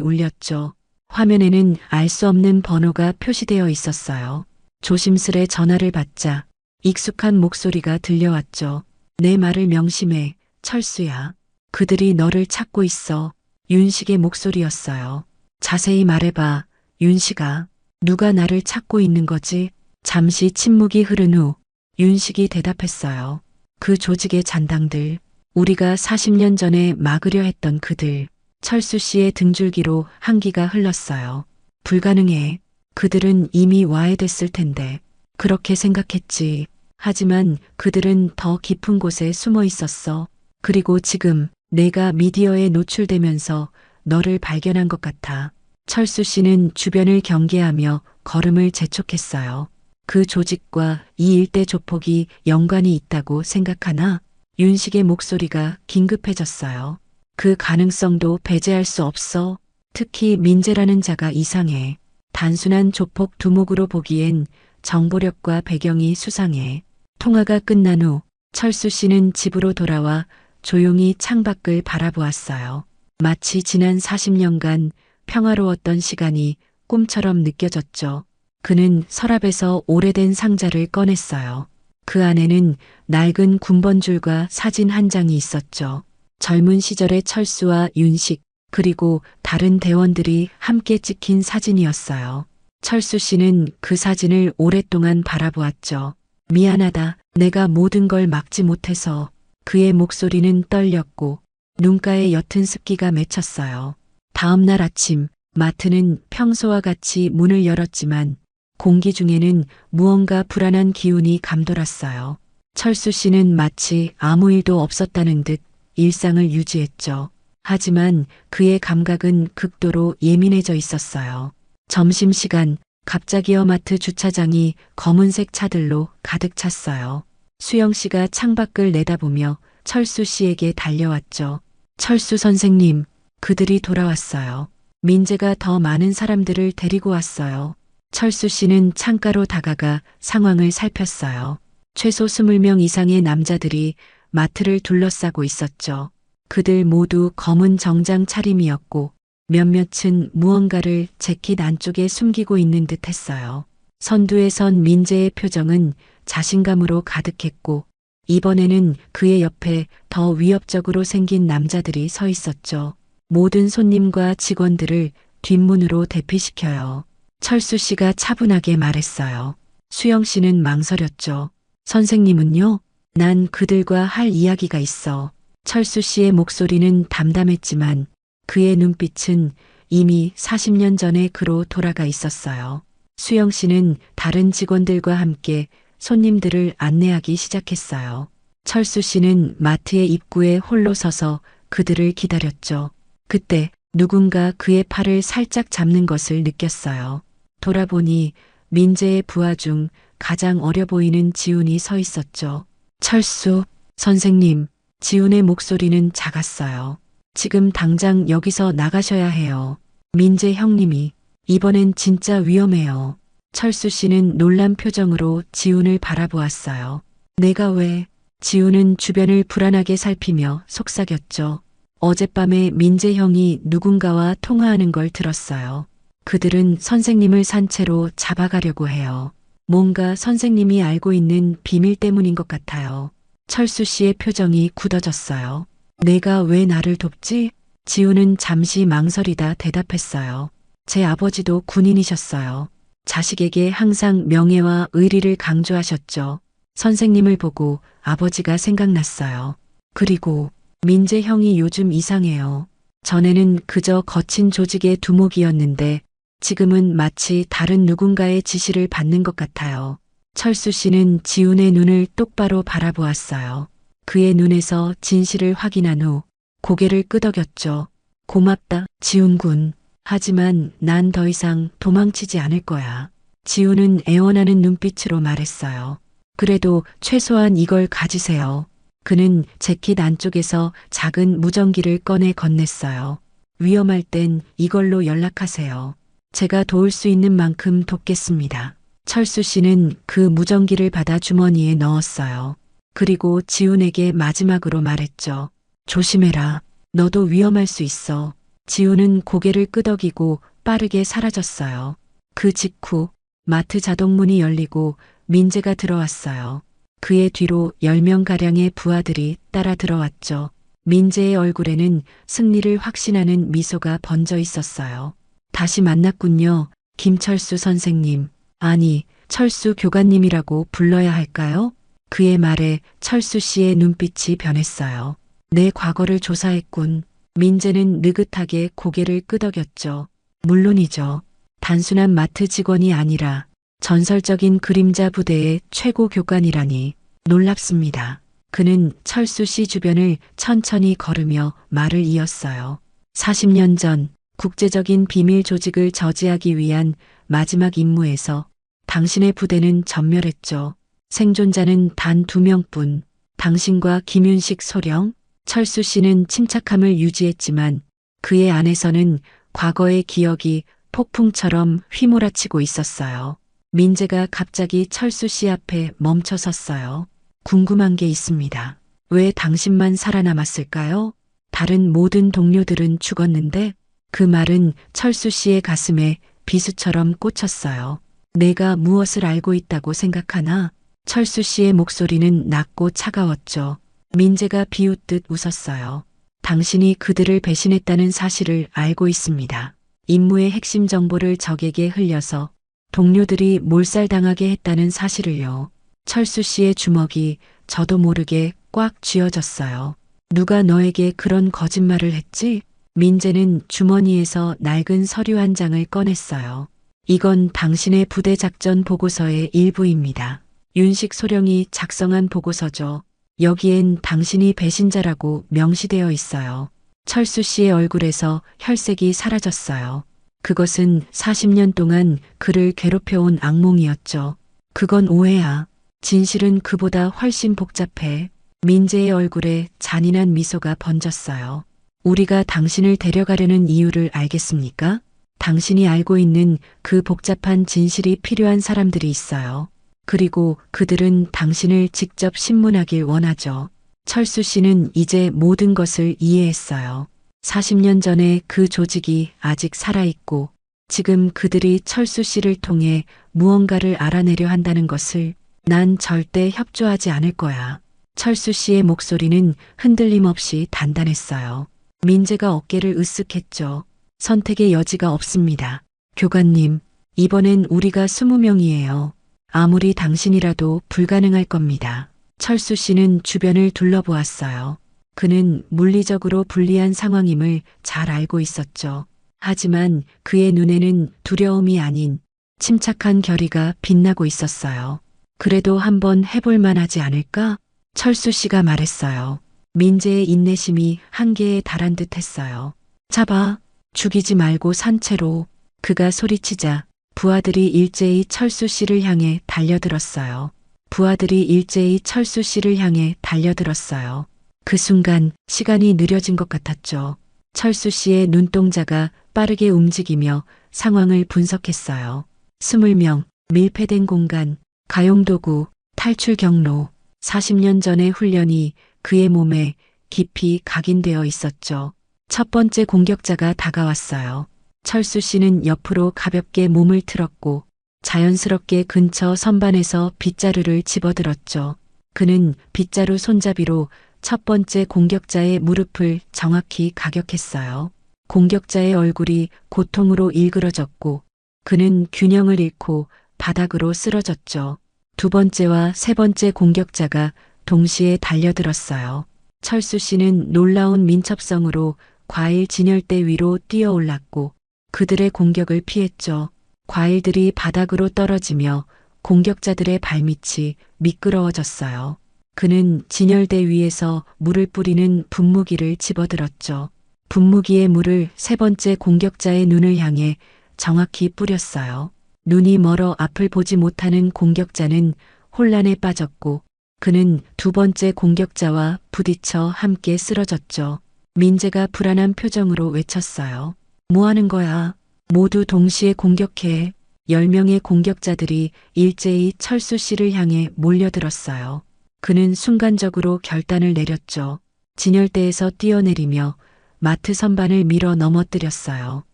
울렸죠. 화면에는 알 수 없는 번호가 표시되어 있었어요. 조심스레 전화를 받자 익숙한 목소리가 들려왔죠. 내 말을 명심해, 철수야. 그들이 너를 찾고 있어. 윤식의 목소리였어요. 자세히 말해봐, 윤식아. 누가 나를 찾고 있는 거지? 잠시 침묵이 흐른 후 윤식이 대답했어요. 그 조직의 잔당들. 우리가 40년 전에 막으려 했던 그들. 철수 씨의 등줄기로 한기가 흘렀어요. 불가능해. 그들은 이미 와해됐을 텐데. 그렇게 생각했지. 하지만 그들은 더 깊은 곳에 숨어 있었어. 그리고 지금 내가 미디어에 노출되면서 너를 발견한 것 같아. 철수 씨는 주변을 경계하며 걸음을 재촉했어요. 그 조직과 이 일대 조폭이 연관이 있다고 생각하나? 윤식의 목소리가 긴급해졌어요. 그 가능성도 배제할 수 없어. 특히 민재라는 자가 이상해. 단순한 조폭 두목으로 보기엔 정보력과 배경이 수상해. 통화가 끝난 후 철수 씨는 집으로 돌아와 조용히 창밖을 바라보았어요. 마치 지난 40년간 평화로웠던 시간이 꿈처럼 느껴졌죠. 그는 서랍에서 오래된 상자를 꺼냈어요. 그 안에는 낡은 군번줄과 사진 한 장이 있었죠. 젊은 시절의 철수와 윤식, 그리고 다른 대원들이 함께 찍힌 사진이었어요. 철수 씨는 그 사진을 오랫동안 바라보았죠. 미안하다. 내가 모든 걸 막지 못해서. 그의 목소리는 떨렸고 눈가에 옅은 습기가 맺혔어요. 다음 날 아침 마트는 평소와 같이 문을 열었지만 공기 중에는 무언가 불안한 기운이 감돌았어요. 철수 씨는 마치 아무 일도 없었다는 듯 일상을 유지했죠. 하지만 그의 감각은 극도로 예민해져 있었어요. 점심시간 갑자기요 마트 주차장이 검은색 차들로 가득 찼어요. 수영 씨가 창밖을 내다보며 철수 씨에게 달려왔죠. 철수 선생님, 그들이 돌아왔어요. 민재가 더 많은 사람들을 데리고 왔어요. 철수 씨는 창가로 다가가 상황을 살폈어요. 최소 20명 이상의 남자들이 마트를 둘러싸고 있었죠. 그들 모두 검은 정장 차림이었고 몇몇은 무언가를 재킷 안쪽에 숨기고 있는 듯 했어요. 선두에 선 민재의 표정은 자신감으로 가득했고 이번에는 그의 옆에 더 위협적으로 생긴 남자들이 서 있었죠. 모든 손님과 직원들을 뒷문으로 대피시켜요. 철수 씨가 차분하게 말했어요. 수영 씨는 망설였죠. 선생님은요? 난 그들과 할 이야기가 있어. 철수 씨의 목소리는 담담했지만 그의 눈빛은 이미 40년 전의 그로 돌아가 있었어요. 수영 씨는 다른 직원들과 함께 손님들을 안내하기 시작했어요. 철수 씨는 마트의 입구에 홀로 서서 그들을 기다렸죠. 그때 누군가 그의 팔을 살짝 잡는 것을 느꼈어요. 돌아보니 민재의 부하 중 가장 어려 보이는 지훈이 서 있었죠. 철수 선생님, 지훈의 목소리는 작았어요. 지금 당장 여기서 나가셔야 해요. 민재 형님이. 이번엔 진짜 위험해요. 철수 씨는 놀란 표정으로 지훈을 바라보았어요. 내가 왜? 지훈은 주변을 불안하게 살피며 속삭였죠. 어젯밤에 민재 형이 누군가와 통화하는 걸 들었어요. 그들은 선생님을 산채로 잡아가려고 해요. 뭔가 선생님이 알고 있는 비밀 때문인 것 같아요. 철수 씨의 표정이 굳어졌어요. 내가 왜 나를 돕지? 지훈은 잠시 망설이다 대답했어요. 제 아버지도 군인이셨어요. 자식에게 항상 명예와 의리를 강조하셨죠. 선생님을 보고 아버지가 생각났어요. 그리고 민재 형이 요즘 이상해요. 전에는 그저 거친 조직의 두목이었는데 지금은 마치 다른 누군가의 지시를 받는 것 같아요. 철수 씨는 지훈의 눈을 똑바로 바라보았어요. 그의 눈에서 진실을 확인한 후 고개를 끄덕였죠. 고맙다, 지훈 군. 하지만 난 더 이상 도망치지 않을 거야. 지훈은 애원하는 눈빛으로 말했어요. 그래도 최소한 이걸 가지세요. 그는 재킷 안쪽에서 작은 무전기를 꺼내 건넸어요. 위험할 땐 이걸로 연락하세요. 제가 도울 수 있는 만큼 돕겠습니다. 철수 씨는 그 무전기를 받아 주머니에 넣었어요. 그리고 지훈에게 마지막으로 말했죠. 조심해라. 너도 위험할 수 있어. 지훈은 고개를 끄덕이고 빠르게 사라졌어요. 그 직후 마트 자동문이 열리고 민재가 들어왔어요. 그의 뒤로 10명가량의 부하들이 따라 들어왔죠. 민재의 얼굴에는 승리를 확신하는 미소가 번져 있었어요. 다시 만났군요. 김철수 선생님. 아니, 철수 교관님이라고 불러야 할까요? 그의 말에 철수 씨의 눈빛이 변했어요. 내 과거를 조사했군. 민재는 느긋하게 고개를 끄덕였죠. 물론이죠. 단순한 마트 직원이 아니라 전설적인 그림자 부대의 최고 교관이라니 놀랍습니다. 그는 철수 씨 주변을 천천히 걸으며 말을 이었어요. 40년 전 국제적인 비밀 조직을 저지하기 위한 마지막 임무에서 당신의 부대는 전멸했죠. 생존자는 단 2명뿐. 당신과 김윤식 소령. 철수 씨는 침착함을 유지했지만 그의 안에서는 과거의 기억이 폭풍처럼 휘몰아치고 있었어요. 민재가 갑자기 철수 씨 앞에 멈춰 섰어요. 궁금한 게 있습니다. 왜 당신만 살아남았을까요? 다른 모든 동료들은 죽었는데 그 말은 철수 씨의 가슴에 비수처럼 꽂혔어요. 내가 무엇을 알고 있다고 생각하나? 철수 씨의 목소리는 낮고 차가웠죠. 민재가 비웃듯 웃었어요. 당신이 그들을 배신했다는 사실을 알고 있습니다. 임무의 핵심 정보를 적에게 흘려서 동료들이 몰살당하게 했다는 사실을요. 철수 씨의 주먹이 저도 모르게 꽉 쥐어졌어요. 누가 너에게 그런 거짓말을 했지? 민재는 주머니에서 낡은 서류 한 장을 꺼냈어요. 이건 당신의 부대 작전 보고서의 일부입니다. 윤식 소령이 작성한 보고서죠. 여기엔 당신이 배신자라고 명시되어 있어요. 철수 씨의 얼굴에서 혈색이 사라졌어요. 그것은 40년 동안 그를 괴롭혀온 악몽이었죠. 그건 오해야. 진실은 그보다 훨씬 복잡해. 민재의 얼굴에 잔인한 미소가 번졌어요. 우리가 당신을 데려가려는 이유를 알겠습니까? 당신이 알고 있는 그 복잡한 진실이 필요한 사람들이 있어요. 그리고 그들은 당신을 직접 신문하길 원하죠. 철수 씨는 이제 모든 것을 이해했어요. 40년 전에 그 조직이 아직 살아있고 지금 그들이 철수 씨를 통해 무언가를 알아내려 한다는 것을 난 절대 협조하지 않을 거야. 철수 씨의 목소리는 흔들림 없이 단단했어요. 민재가 어깨를 으쓱했죠. 선택의 여지가 없습니다. 교관님, 이번엔 우리가 20명이에요. 아무리 당신이라도 불가능할 겁니다. 철수 씨는 주변을 둘러보았어요. 그는 물리적으로 불리한 상황임을 잘 알고 있었죠. 하지만 그의 눈에는 두려움이 아닌 침착한 결의가 빛나고 있었어요. 그래도 한번 해볼 만하지 않을까? 철수 씨가 말했어요. 민재의 인내심이 한계에 달한 듯 했어요. 잡아, 죽이지 말고 산채로. 그가 소리치자 부하들이 일제히 철수 씨를 향해 달려들었어요. 부하들이 일제히 철수 씨를 향해 달려들었어요. 그 순간 시간이 느려진 것 같았죠. 철수 씨의 눈동자가 빠르게 움직이며 상황을 분석했어요. 20명, 밀폐된 공간, 가용도구, 탈출 경로, 40년 전의 훈련이 그의 몸에 깊이 각인되어 있었죠. 첫 번째 공격자가 다가왔어요. 철수 씨는 옆으로 가볍게 몸을 틀었고 자연스럽게 근처 선반에서 빗자루를 집어들었죠. 그는 빗자루 손잡이로 첫 번째 공격자의 무릎을 정확히 가격했어요. 공격자의 얼굴이 고통으로 일그러졌고 그는 균형을 잃고 바닥으로 쓰러졌죠. 두 번째와 세 번째 공격자가 동시에 달려들었어요. 철수 씨는 놀라운 민첩성으로 과일 진열대 위로 뛰어올랐고 그들의 공격을 피했죠. 과일들이 바닥으로 떨어지며 공격자들의 발밑이 미끄러워졌어요. 그는 진열대 위에서 물을 뿌리는 분무기를 집어들었죠. 분무기의 물을 세 번째 공격자의 눈을 향해 정확히 뿌렸어요. 눈이 멀어 앞을 보지 못하는 공격자는 혼란에 빠졌고 그는 두 번째 공격자와 부딪혀 함께 쓰러졌죠. 민재가 불안한 표정으로 외쳤어요. 뭐 하는 거야? 모두 동시에 공격해. 10명의 공격자들이 일제히 철수 씨를 향해 몰려들었어요. 그는 순간적으로 결단을 내렸죠. 진열대에서 뛰어내리며 마트 선반을 밀어 넘어뜨렸어요.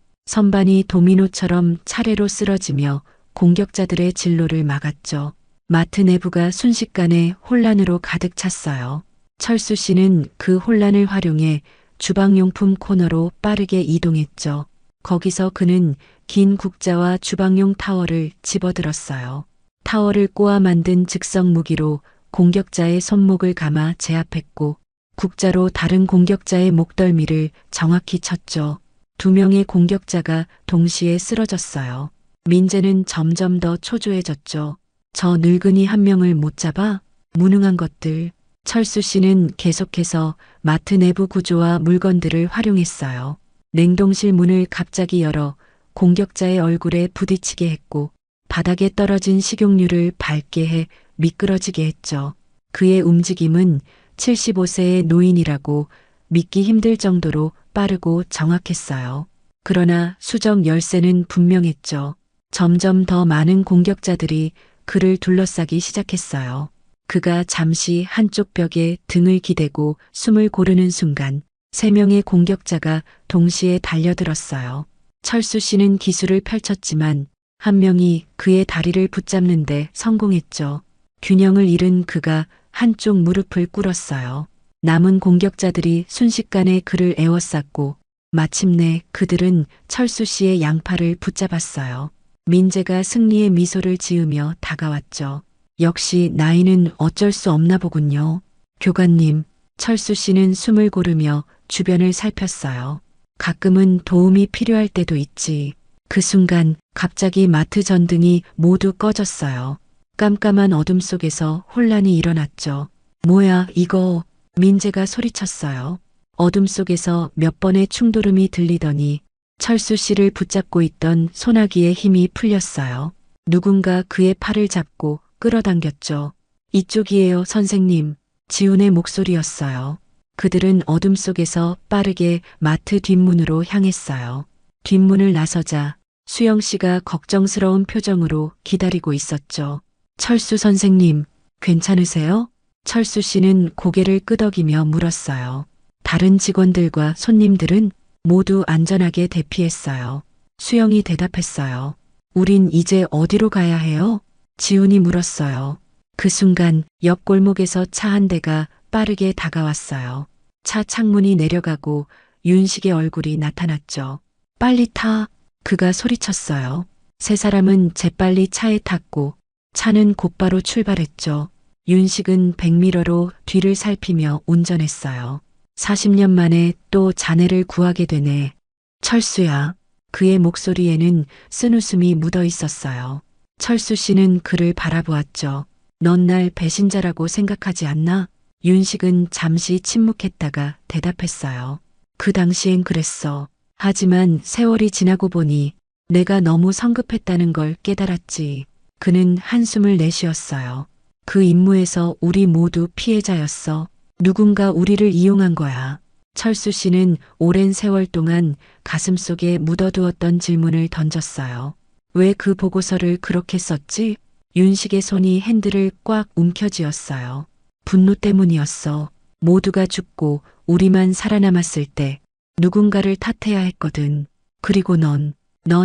선반이 도미노처럼 차례로 쓰러지며 공격자들의 진로를 막았죠. 마트 내부가 순식간에 혼란으로 가득 찼어요. 철수 씨는 그 혼란을 활용해 주방용품 코너로 빠르게 이동했죠. 거기서 그는 긴 국자와 주방용 타월을 집어들었어요. 타월을 꼬아 만든 즉석 무기로 공격자의 손목을 감아 제압했고 국자로 다른 공격자의 목덜미를 정확히 쳤죠. 2명의 공격자가 동시에 쓰러졌어요. 민재는 점점 더 초조해졌죠. 저 늙은이 한 명을 못 잡아? 무능한 것들. 철수 씨는 계속해서 마트 내부 구조와 물건들을 활용했어요. 냉동실 문을 갑자기 열어 공격자의 얼굴에 부딪히게 했고 바닥에 떨어진 식용유를 밟게 해 미끄러지게 했죠. 그의 움직임은 75세의 노인이라고 믿기 힘들 정도로 빠르고 정확했어요. 그러나 수정 열쇠는 분명했죠. 점점 더 많은 공격자들이 그를 둘러싸기 시작했어요. 그가 잠시 한쪽 벽에 등을 기대고 숨을 고르는 순간 3명의 공격자가 동시에 달려들었어요. 철수 씨는 기술을 펼쳤지만 한 명이 그의 다리를 붙잡는 데 성공했죠. 균형을 잃은 그가 한쪽 무릎을 꿇었어요. 남은 공격자들이 순식간에 그를 에워쌌고 마침내 그들은 철수 씨의 양팔을 붙잡았어요. 민재가 승리의 미소를 지으며 다가왔죠. 역시 나이는 어쩔 수 없나 보군요. 교관님, 철수 씨는 숨을 고르며 주변을 살폈어요. 가끔은 도움이 필요할 때도 있지. 그 순간 갑자기 마트 전등이 모두 꺼졌어요. 깜깜한 어둠 속에서 혼란이 일어났죠. 뭐야, 이거. 민재가 소리쳤어요. 어둠 속에서 몇 번의 충돌음이 들리더니 철수 씨를 붙잡고 있던 소나기의 힘이 풀렸어요. 누군가 그의 팔을 잡고 끌어당겼죠. 이쪽이에요, 선생님. 지훈의 목소리였어요. 그들은 어둠 속에서 빠르게 마트 뒷문으로 향했어요. 뒷문을 나서자 수영 씨가 걱정스러운 표정으로 기다리고 있었죠. 철수 선생님, 괜찮으세요? 철수 씨는 고개를 끄덕이며 물었어요. 다른 직원들과 손님들은 모두 안전하게 대피했어요. 수영이 대답했어요. 우린 이제 어디로 가야 해요? 지훈이 물었어요. 그 순간 옆 골목에서 차 한 대가 빠르게 다가왔어요. 차 창문이 내려가고 윤식의 얼굴이 나타났죠. 빨리 타. 그가 소리쳤어요. 세 사람은 재빨리 차에 탔고 차는 곧바로 출발했죠. 윤식은 백미러로 뒤를 살피며 운전했어요. 40년 만에 또 자네를 구하게 되네. 철수야. 그의 목소리에는 쓴웃음이 묻어 있었어요. 철수 씨는 그를 바라보았죠. 넌 날 배신자라고 생각하지 않나? 윤식은 잠시 침묵했다가 대답했어요. 그 당시엔 그랬어. 하지만 세월이 지나고 보니 내가 너무 성급했다는 걸 깨달았지. 그는 한숨을 내쉬었어요. 그 임무에서 우리 모두 피해자였어. 누군가 우리를 이용한 거야. 철수 씨는 오랜 세월 동안 가슴속에 묻어두었던 질문을 던졌어요. 왜 그 보고서를 그렇게 썼지? 윤식의 손이 핸들을 꽉 움켜쥐었어요. 분노 때문이었어. 모두가 죽고 우리만 살아남았을 때 누군가를 탓해야 했거든. 그리고 넌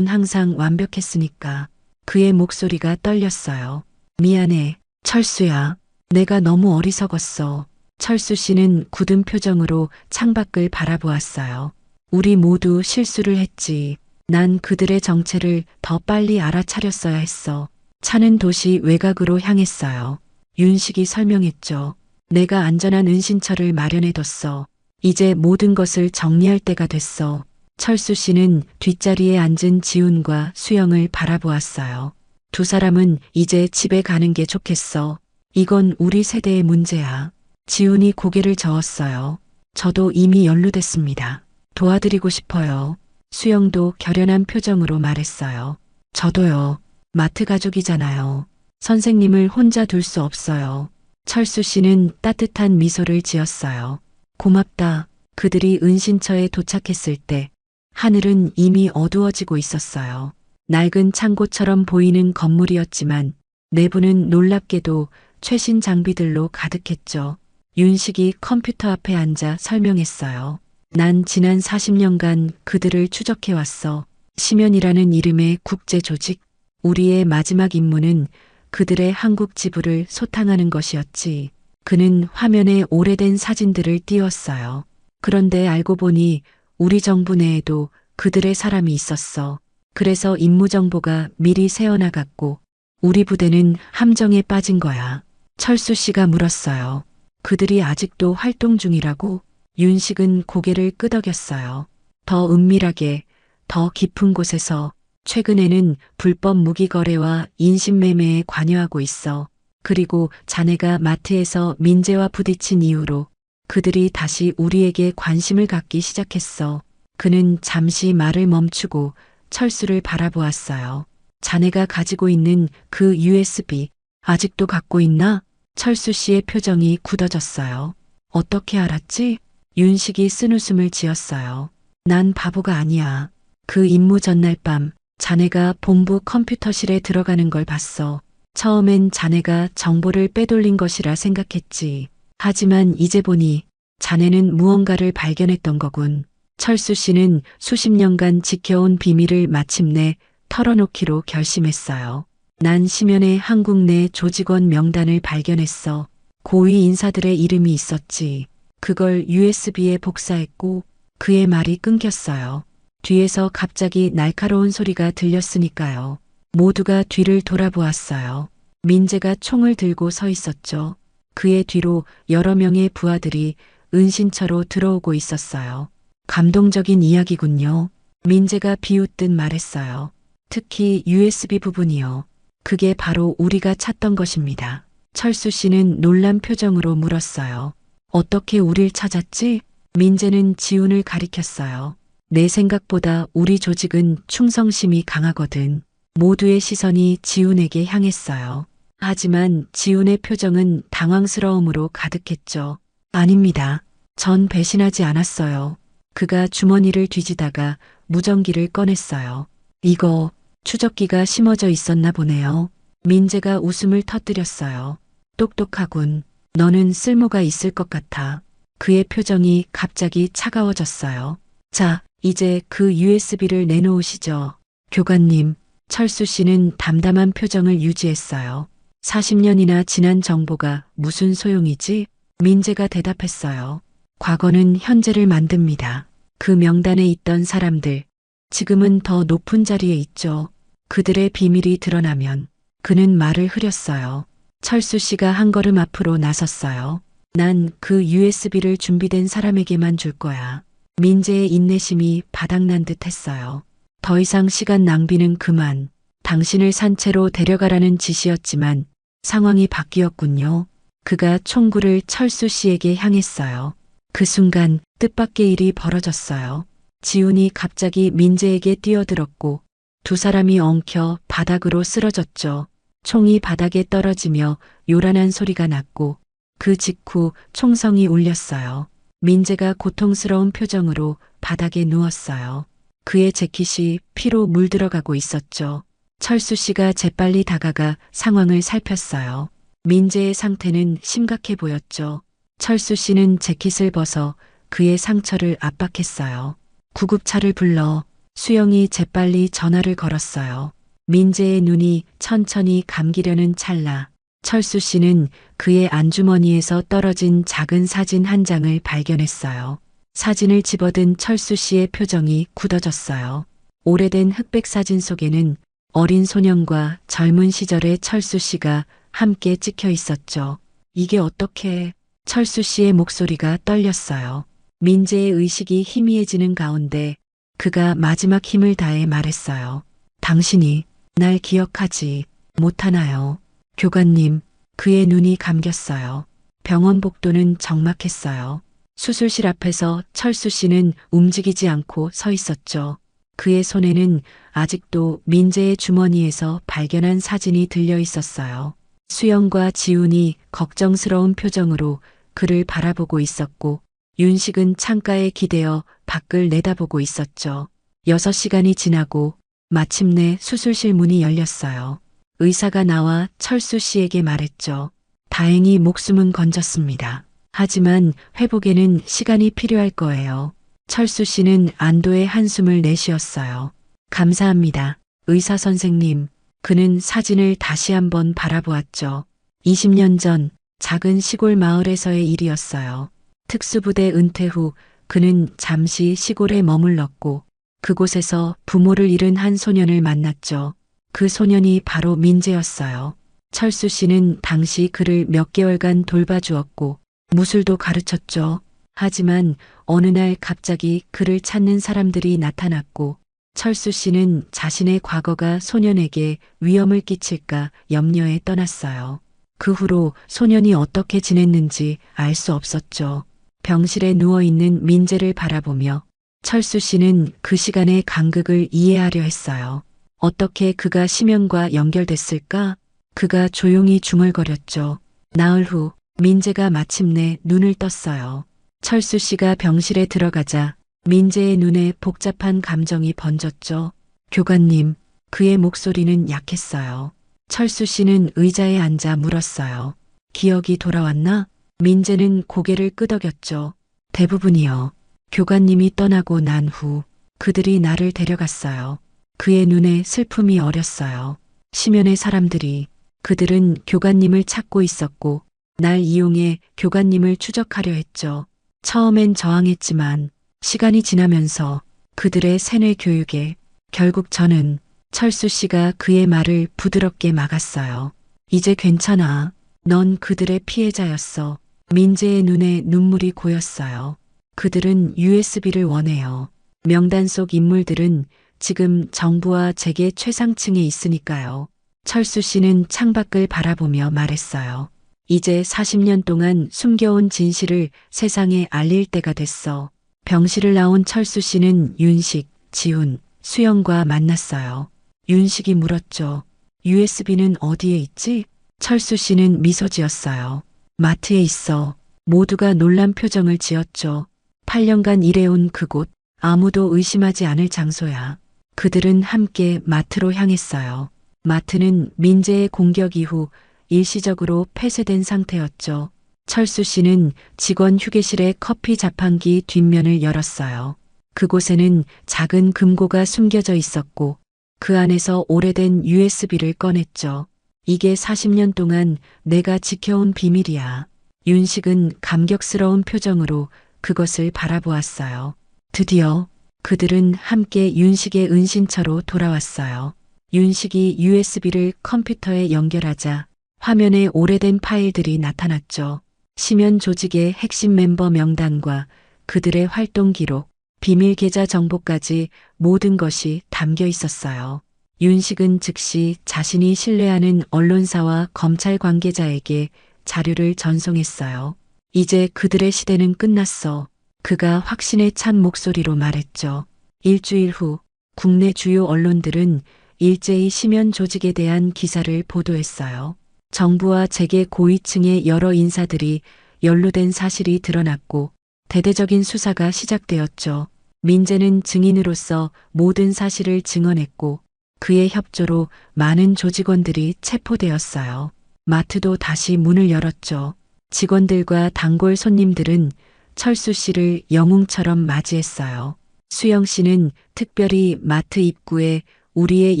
항상 완벽했으니까. 그의 목소리가 떨렸어요. 미안해, 철수야. 내가 너무 어리석었어. 철수 씨는 굳은 표정으로 창밖을 바라보았어요. 우리 모두 실수를 했지. 난 그들의 정체를 더 빨리 알아차렸어야 했어. 차는 도시 외곽으로 향했어요. 윤식이 설명했죠. 내가 안전한 은신처를 마련해뒀어. 이제 모든 것을 정리할 때가 됐어. 철수 씨는 뒷자리에 앉은 지훈과 수영을 바라보았어요. 두 사람은 이제 집에 가는 게 좋겠어. 이건 우리 세대의 문제야. 지훈이 고개를 저었어요. 저도 이미 연루됐습니다. 도와드리고 싶어요. 수영도 결연한 표정으로 말했어요. 저도요. 마트 가족이잖아요. 선생님을 혼자 둘 수 없어요. 철수 씨는 따뜻한 미소를 지었어요. 고맙다. 그들이 은신처에 도착했을 때 하늘은 이미 어두워지고 있었어요. 낡은 창고처럼 보이는 건물이었지만 내부는 놀랍게도 최신 장비들로 가득했죠. 윤식이 컴퓨터 앞에 앉아 설명했어요. 난 지난 40년간 그들을 추적해왔어. 심연이라는 이름의 국제조직. 우리의 마지막 임무는 그들의 한국 지부를 소탕하는 것이었지. 그는 화면에 오래된 사진들을 띄웠어요. 그런데 알고 보니 우리 정부 내에도 그들의 사람이 있었어. 그래서 임무 정보가 미리 새어나갔고 우리 부대는 함정에 빠진 거야. 철수 씨가 물었어요. 그들이 아직도 활동 중이라고? 윤식은 고개를 끄덕였어요. 더 은밀하게, 더 깊은 곳에서 최근에는 불법 무기 거래와 인신매매에 관여하고 있어. 그리고 자네가 마트에서 민재와 부딪힌 이후로 그들이 다시 우리에게 관심을 갖기 시작했어. 그는 잠시 말을 멈추고 철수를 바라보았어요. 자네가 가지고 있는 그 USB 아직도 갖고 있나? 철수 씨의 표정이 굳어졌어요. 어떻게 알았지? 윤식이 쓴웃음을 지었어요. 난 바보가 아니야. 그 임무 전날 밤 자네가 본부 컴퓨터실에 들어가는 걸 봤어. 처음엔 자네가 정보를 빼돌린 것이라 생각했지. 하지만 이제 보니 자네는 무언가를 발견했던 거군. 철수 씨는 수십 년간 지켜온 비밀을 마침내 털어놓기로 결심했어요. 난 심연의 한국 내 조직원 명단을 발견했어. 고위 인사들의 이름이 있었지. 그걸 USB에 복사했고 그의 말이 끊겼어요. 뒤에서 갑자기 날카로운 소리가 들렸으니까요. 모두가 뒤를 돌아보았어요. 민재가 총을 들고 서 있었죠. 그의 뒤로 여러 명의 부하들이 은신처로 들어오고 있었어요. 감동적인 이야기군요. 민재가 비웃듯 말했어요. 특히 USB 부분이요. 그게 바로 우리가 찾던 것입니다. 철수 씨는 놀란 표정으로 물었어요. 어떻게 우릴 찾았지? 민재는 지훈을 가리켰어요. 내 생각보다 우리 조직은 충성심이 강하거든. 모두의 시선이 지훈에게 향했어요. 하지만 지훈의 표정은 당황스러움으로 가득했죠. 아닙니다. 전 배신하지 않았어요. 그가 주머니를 뒤지다가 무전기를 꺼냈어요. 이거 추적기가 심어져 있었나 보네요. 민재가 웃음을 터뜨렸어요. 똑똑하군. 너는 쓸모가 있을 것 같아. 그의 표정이 갑자기 차가워졌어요. 자, 이제 그 USB를 내놓으시죠. 교관님, 철수 씨는 담담한 표정을 유지했어요. 40년이나 지난 정보가 무슨 소용이지? 민재가 대답했어요. 과거는 현재를 만듭니다. 그 명단에 있던 사람들, 지금은 더 높은 자리에 있죠. 그들의 비밀이 드러나면 그는 말을 흐렸어요. 철수 씨가 한 걸음 앞으로 나섰어요. 난 그 USB를 준비된 사람에게만 줄 거야. 민재의 인내심이 바닥난 듯 했어요. 더 이상 시간 낭비는 그만. 당신을 산채로 데려가라는 지시였지만 상황이 바뀌었군요. 그가 총구를 철수 씨에게 향했어요. 그 순간 뜻밖의 일이 벌어졌어요. 지훈이 갑자기 민재에게 뛰어들었고 두 사람이 엉켜 바닥으로 쓰러졌죠. 총이 바닥에 떨어지며 요란한 소리가 났고 그 직후 총성이 울렸어요. 민재가 고통스러운 표정으로 바닥에 누웠어요. 그의 재킷이 피로 물들어가고 있었죠. 철수 씨가 재빨리 다가가 상황을 살폈어요. 민재의 상태는 심각해 보였죠. 철수 씨는 재킷을 벗어 그의 상처를 압박했어요. 구급차를 불러. 수영이 재빨리 전화를 걸었어요. 민재의 눈이 천천히 감기려는 찰나 철수 씨는 그의 안주머니에서 떨어진 작은 사진 한 장을 발견했어요. 사진을 집어든 철수 씨의 표정이 굳어졌어요. 오래된 흑백 사진 속에는 어린 소년과 젊은 시절의 철수 씨가 함께 찍혀 있었죠. 이게 어떻게... 철수 씨의 목소리가 떨렸어요. 민재의 의식이 희미해지는 가운데 그가 마지막 힘을 다해 말했어요. 당신이 날 기억하지 못하나요? 교관님, 그의 눈이 감겼어요. 병원 복도는 적막했어요. 수술실 앞에서 철수 씨는 움직이지 않고 서 있었죠. 그의 손에는 아직도 민재의 주머니에서 발견한 사진이 들려 있었어요. 수영과 지훈이 걱정스러운 표정으로 그를 바라보고 있었고 윤식은 창가에 기대어 밖을 내다보고 있었죠. 6시간이 지나고 마침내 수술실 문이 열렸어요. 의사가 나와 철수 씨에게 말했죠. 다행히 목숨은 건졌습니다. 하지만 회복에는 시간이 필요할 거예요. 철수 씨는 안도의 한숨을 내쉬었어요. 감사합니다. 의사 선생님. 그는 사진을 다시 한번 바라보았죠. 20년 전 작은 시골 마을에서의 일이었어요. 특수부대 은퇴 후 그는 잠시 시골에 머물렀고 그곳에서 부모를 잃은 한 소년을 만났죠. 그 소년이 바로 민재였어요. 철수 씨는 당시 그를 몇 개월간 돌봐주었고 무술도 가르쳤죠. 하지만 어느 날 갑자기 그를 찾는 사람들이 나타났고 철수 씨는 자신의 과거가 소년에게 위험을 끼칠까 염려에 떠났어요. 그 후로 소년이 어떻게 지냈는지 알 수 없었죠. 병실에 누워있는 민재를 바라보며 철수 씨는 그 시간의 간극을 이해하려 했어요. 어떻게 그가 심연과 연결됐을까? 그가 조용히 중얼거렸죠. 나흘 후 민재가 마침내 눈을 떴어요. 철수 씨가 병실에 들어가자 민재의 눈에 복잡한 감정이 번졌죠. 교관님, 그의 목소리는 약했어요. 철수 씨는 의자에 앉아 물었어요. 기억이 돌아왔나? 민재는 고개를 끄덕였죠. 대부분이요. 교관님이 떠나고 난 후 그들이 나를 데려갔어요. 그의 눈에 슬픔이 어렸어요. 심연의 사람들이, 그들은 교관님을 찾고 있었고 날 이용해 교관님을 추적하려 했죠. 처음엔 저항했지만 시간이 지나면서 그들의 세뇌 교육에 결국 저는 철수 씨가 그의 말을 부드럽게 막았어요. 이제 괜찮아. 넌 그들의 피해자였어. 민재의 눈에 눈물이 고였어요. 그들은 USB를 원해요. 명단 속 인물들은 지금 정부와 재계 최상층에 있으니까요. 철수 씨는 창밖을 바라보며 말했어요. 이제 40년 동안 숨겨온 진실을 세상에 알릴 때가 됐어. 병실을 나온 철수 씨는 윤식, 지훈, 수영과 만났어요. 윤식이 물었죠. USB는 어디에 있지? 철수 씨는 미소 지었어요. 마트에 있어. 모두가 놀란 표정을 지었죠. 8년간 일해온 그곳, 아무도 의심하지 않을 장소야. 그들은 함께 마트로 향했어요. 마트는 민재의 공격 이후 일시적으로 폐쇄된 상태였죠. 철수 씨는 직원 휴게실의 커피 자판기 뒷면을 열었어요. 그곳에는 작은 금고가 숨겨져 있었고 그 안에서 오래된 USB를 꺼냈죠. 이게 40년 동안 내가 지켜온 비밀이야. 윤식은 감격스러운 표정으로 그것을 바라보았어요. 드디어 그들은 함께 윤식의 은신처로 돌아왔어요. 윤식이 USB를 컴퓨터에 연결하자 화면에 오래된 파일들이 나타났죠. 심연 조직의 핵심 멤버 명단과 그들의 활동 기록, 비밀 계좌 정보까지 모든 것이 담겨 있었어요. 윤식은 즉시 자신이 신뢰하는 언론사와 검찰 관계자에게 자료를 전송했어요. 이제 그들의 시대는 끝났어. 그가 확신에 찬 목소리로 말했죠. 일주일 후 국내 주요 언론들은 일제히 심연 조직에 대한 기사를 보도했어요. 정부와 재계 고위층의 여러 인사들이 연루된 사실이 드러났고 대대적인 수사가 시작되었죠. 민재는 증인으로서 모든 사실을 증언했고 그의 협조로 많은 조직원들이 체포되었어요. 마트도 다시 문을 열었죠. 직원들과 단골 손님들은 철수 씨를 영웅처럼 맞이했어요. 수영 씨는 특별히 마트 입구에 우리의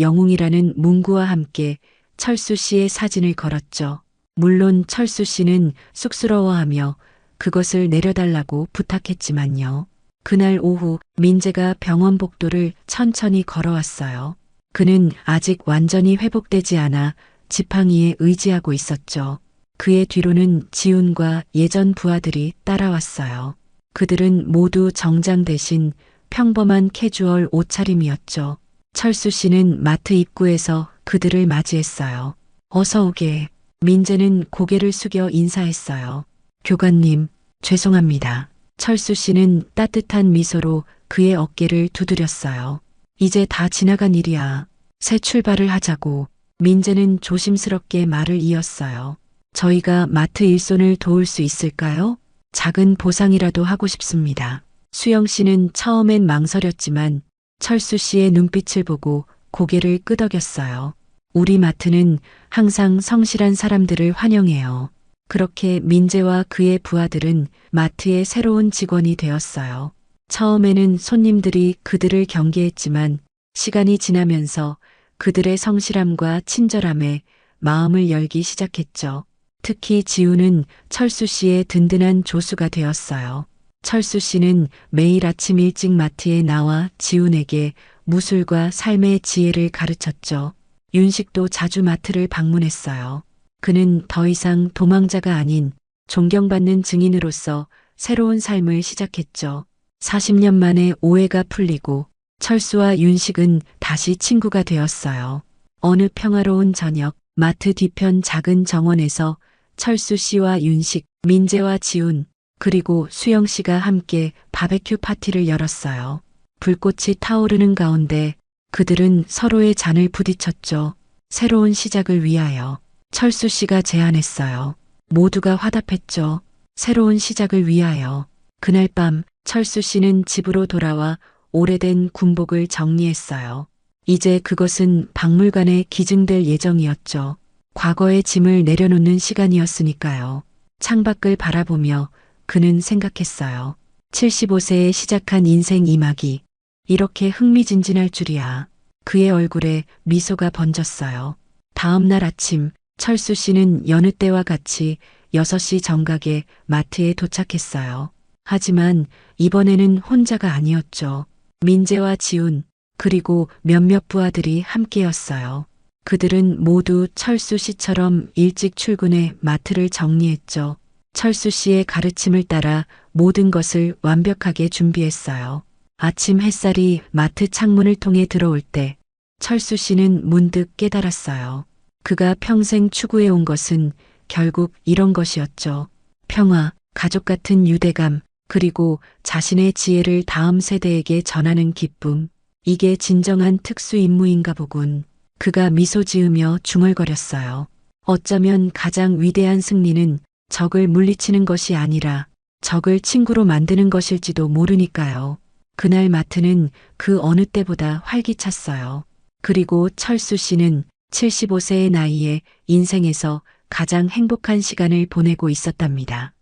영웅이라는 문구와 함께 철수 씨의 사진을 걸었죠. 물론 철수 씨는 쑥스러워하며 그것을 내려달라고 부탁했지만요. 그날 오후 민재가 병원 복도를 천천히 걸어왔어요. 그는 아직 완전히 회복되지 않아 지팡이에 의지하고 있었죠. 그의 뒤로는 지훈과 예전 부하들이 따라왔어요. 그들은 모두 정장 대신 평범한 캐주얼 옷차림이었죠. 철수 씨는 마트 입구에서 그들을 맞이했어요. 어서 오게. 민재는 고개를 숙여 인사했어요. 교관님, 죄송합니다. 철수 씨는 따뜻한 미소로 그의 어깨를 두드렸어요. 이제 다 지나간 일이야. 새 출발을 하자고. 민재는 조심스럽게 말을 이었어요. 저희가 마트 일손을 도울 수 있을까요? 작은 보상이라도 하고 싶습니다. 수영 씨는 처음엔 망설였지만 철수 씨의 눈빛을 보고 고개를 끄덕였어요. 우리 마트는 항상 성실한 사람들을 환영해요. 그렇게 민재와 그의 부하들은 마트의 새로운 직원이 되었어요. 처음에는 손님들이 그들을 경계했지만 시간이 지나면서 그들의 성실함과 친절함에 마음을 열기 시작했죠. 특히 지훈은 철수 씨의 든든한 조수가 되었어요. 철수 씨는 매일 아침 일찍 마트에 나와 지훈에게 무술과 삶의 지혜를 가르쳤죠. 윤식도 자주 마트를 방문했어요. 그는 더 이상 도망자가 아닌 존경받는 증인으로서 새로운 삶을 시작했죠. 40년 만에 오해가 풀리고 철수와 윤식은 다시 친구가 되었어요. 어느 평화로운 저녁, 마트 뒤편 작은 정원에서 철수 씨와 윤식, 민재와 지훈, 그리고 수영 씨가 함께 바베큐 파티를 열었어요. 불꽃이 타오르는 가운데 그들은 서로의 잔을 부딪혔죠. 새로운 시작을 위하여. 철수 씨가 제안했어요. 모두가 화답했죠. 새로운 시작을 위하여. 그날 밤 철수 씨는 집으로 돌아와 오래된 군복을 정리했어요. 이제 그것은 박물관에 기증될 예정이었죠. 과거의 짐을 내려놓는 시간이었으니까요. 창밖을 바라보며 그는 생각했어요. 75세에 시작한 인생 2막이 이렇게 흥미진진할 줄이야. 그의 얼굴에 미소가 번졌어요. 다음 날 아침 철수 씨는 여느 때와 같이 6시 정각에 마트에 도착했어요. 하지만 이번에는 혼자가 아니었죠. 민재와 지훈 그리고 몇몇 부하들이 함께였어요. 그들은 모두 철수 씨처럼 일찍 출근해 마트를 정리했죠. 철수 씨의 가르침을 따라 모든 것을 완벽하게 준비했어요. 아침 햇살이 마트 창문을 통해 들어올 때 철수 씨는 문득 깨달았어요. 그가 평생 추구해온 것은 결국 이런 것이었죠. 평화, 가족 같은 유대감, 그리고 자신의 지혜를 다음 세대에게 전하는 기쁨. 이게 진정한 특수 임무인가 보군. 그가 미소 지으며 중얼거렸어요. 어쩌면 가장 위대한 승리는 적을 물리치는 것이 아니라 적을 친구로 만드는 것일지도 모르니까요. 그날 마트는 그 어느 때보다 활기찼어요. 그리고 철수 씨는 75세의 나이에 인생에서 가장 행복한 시간을 보내고 있었답니다.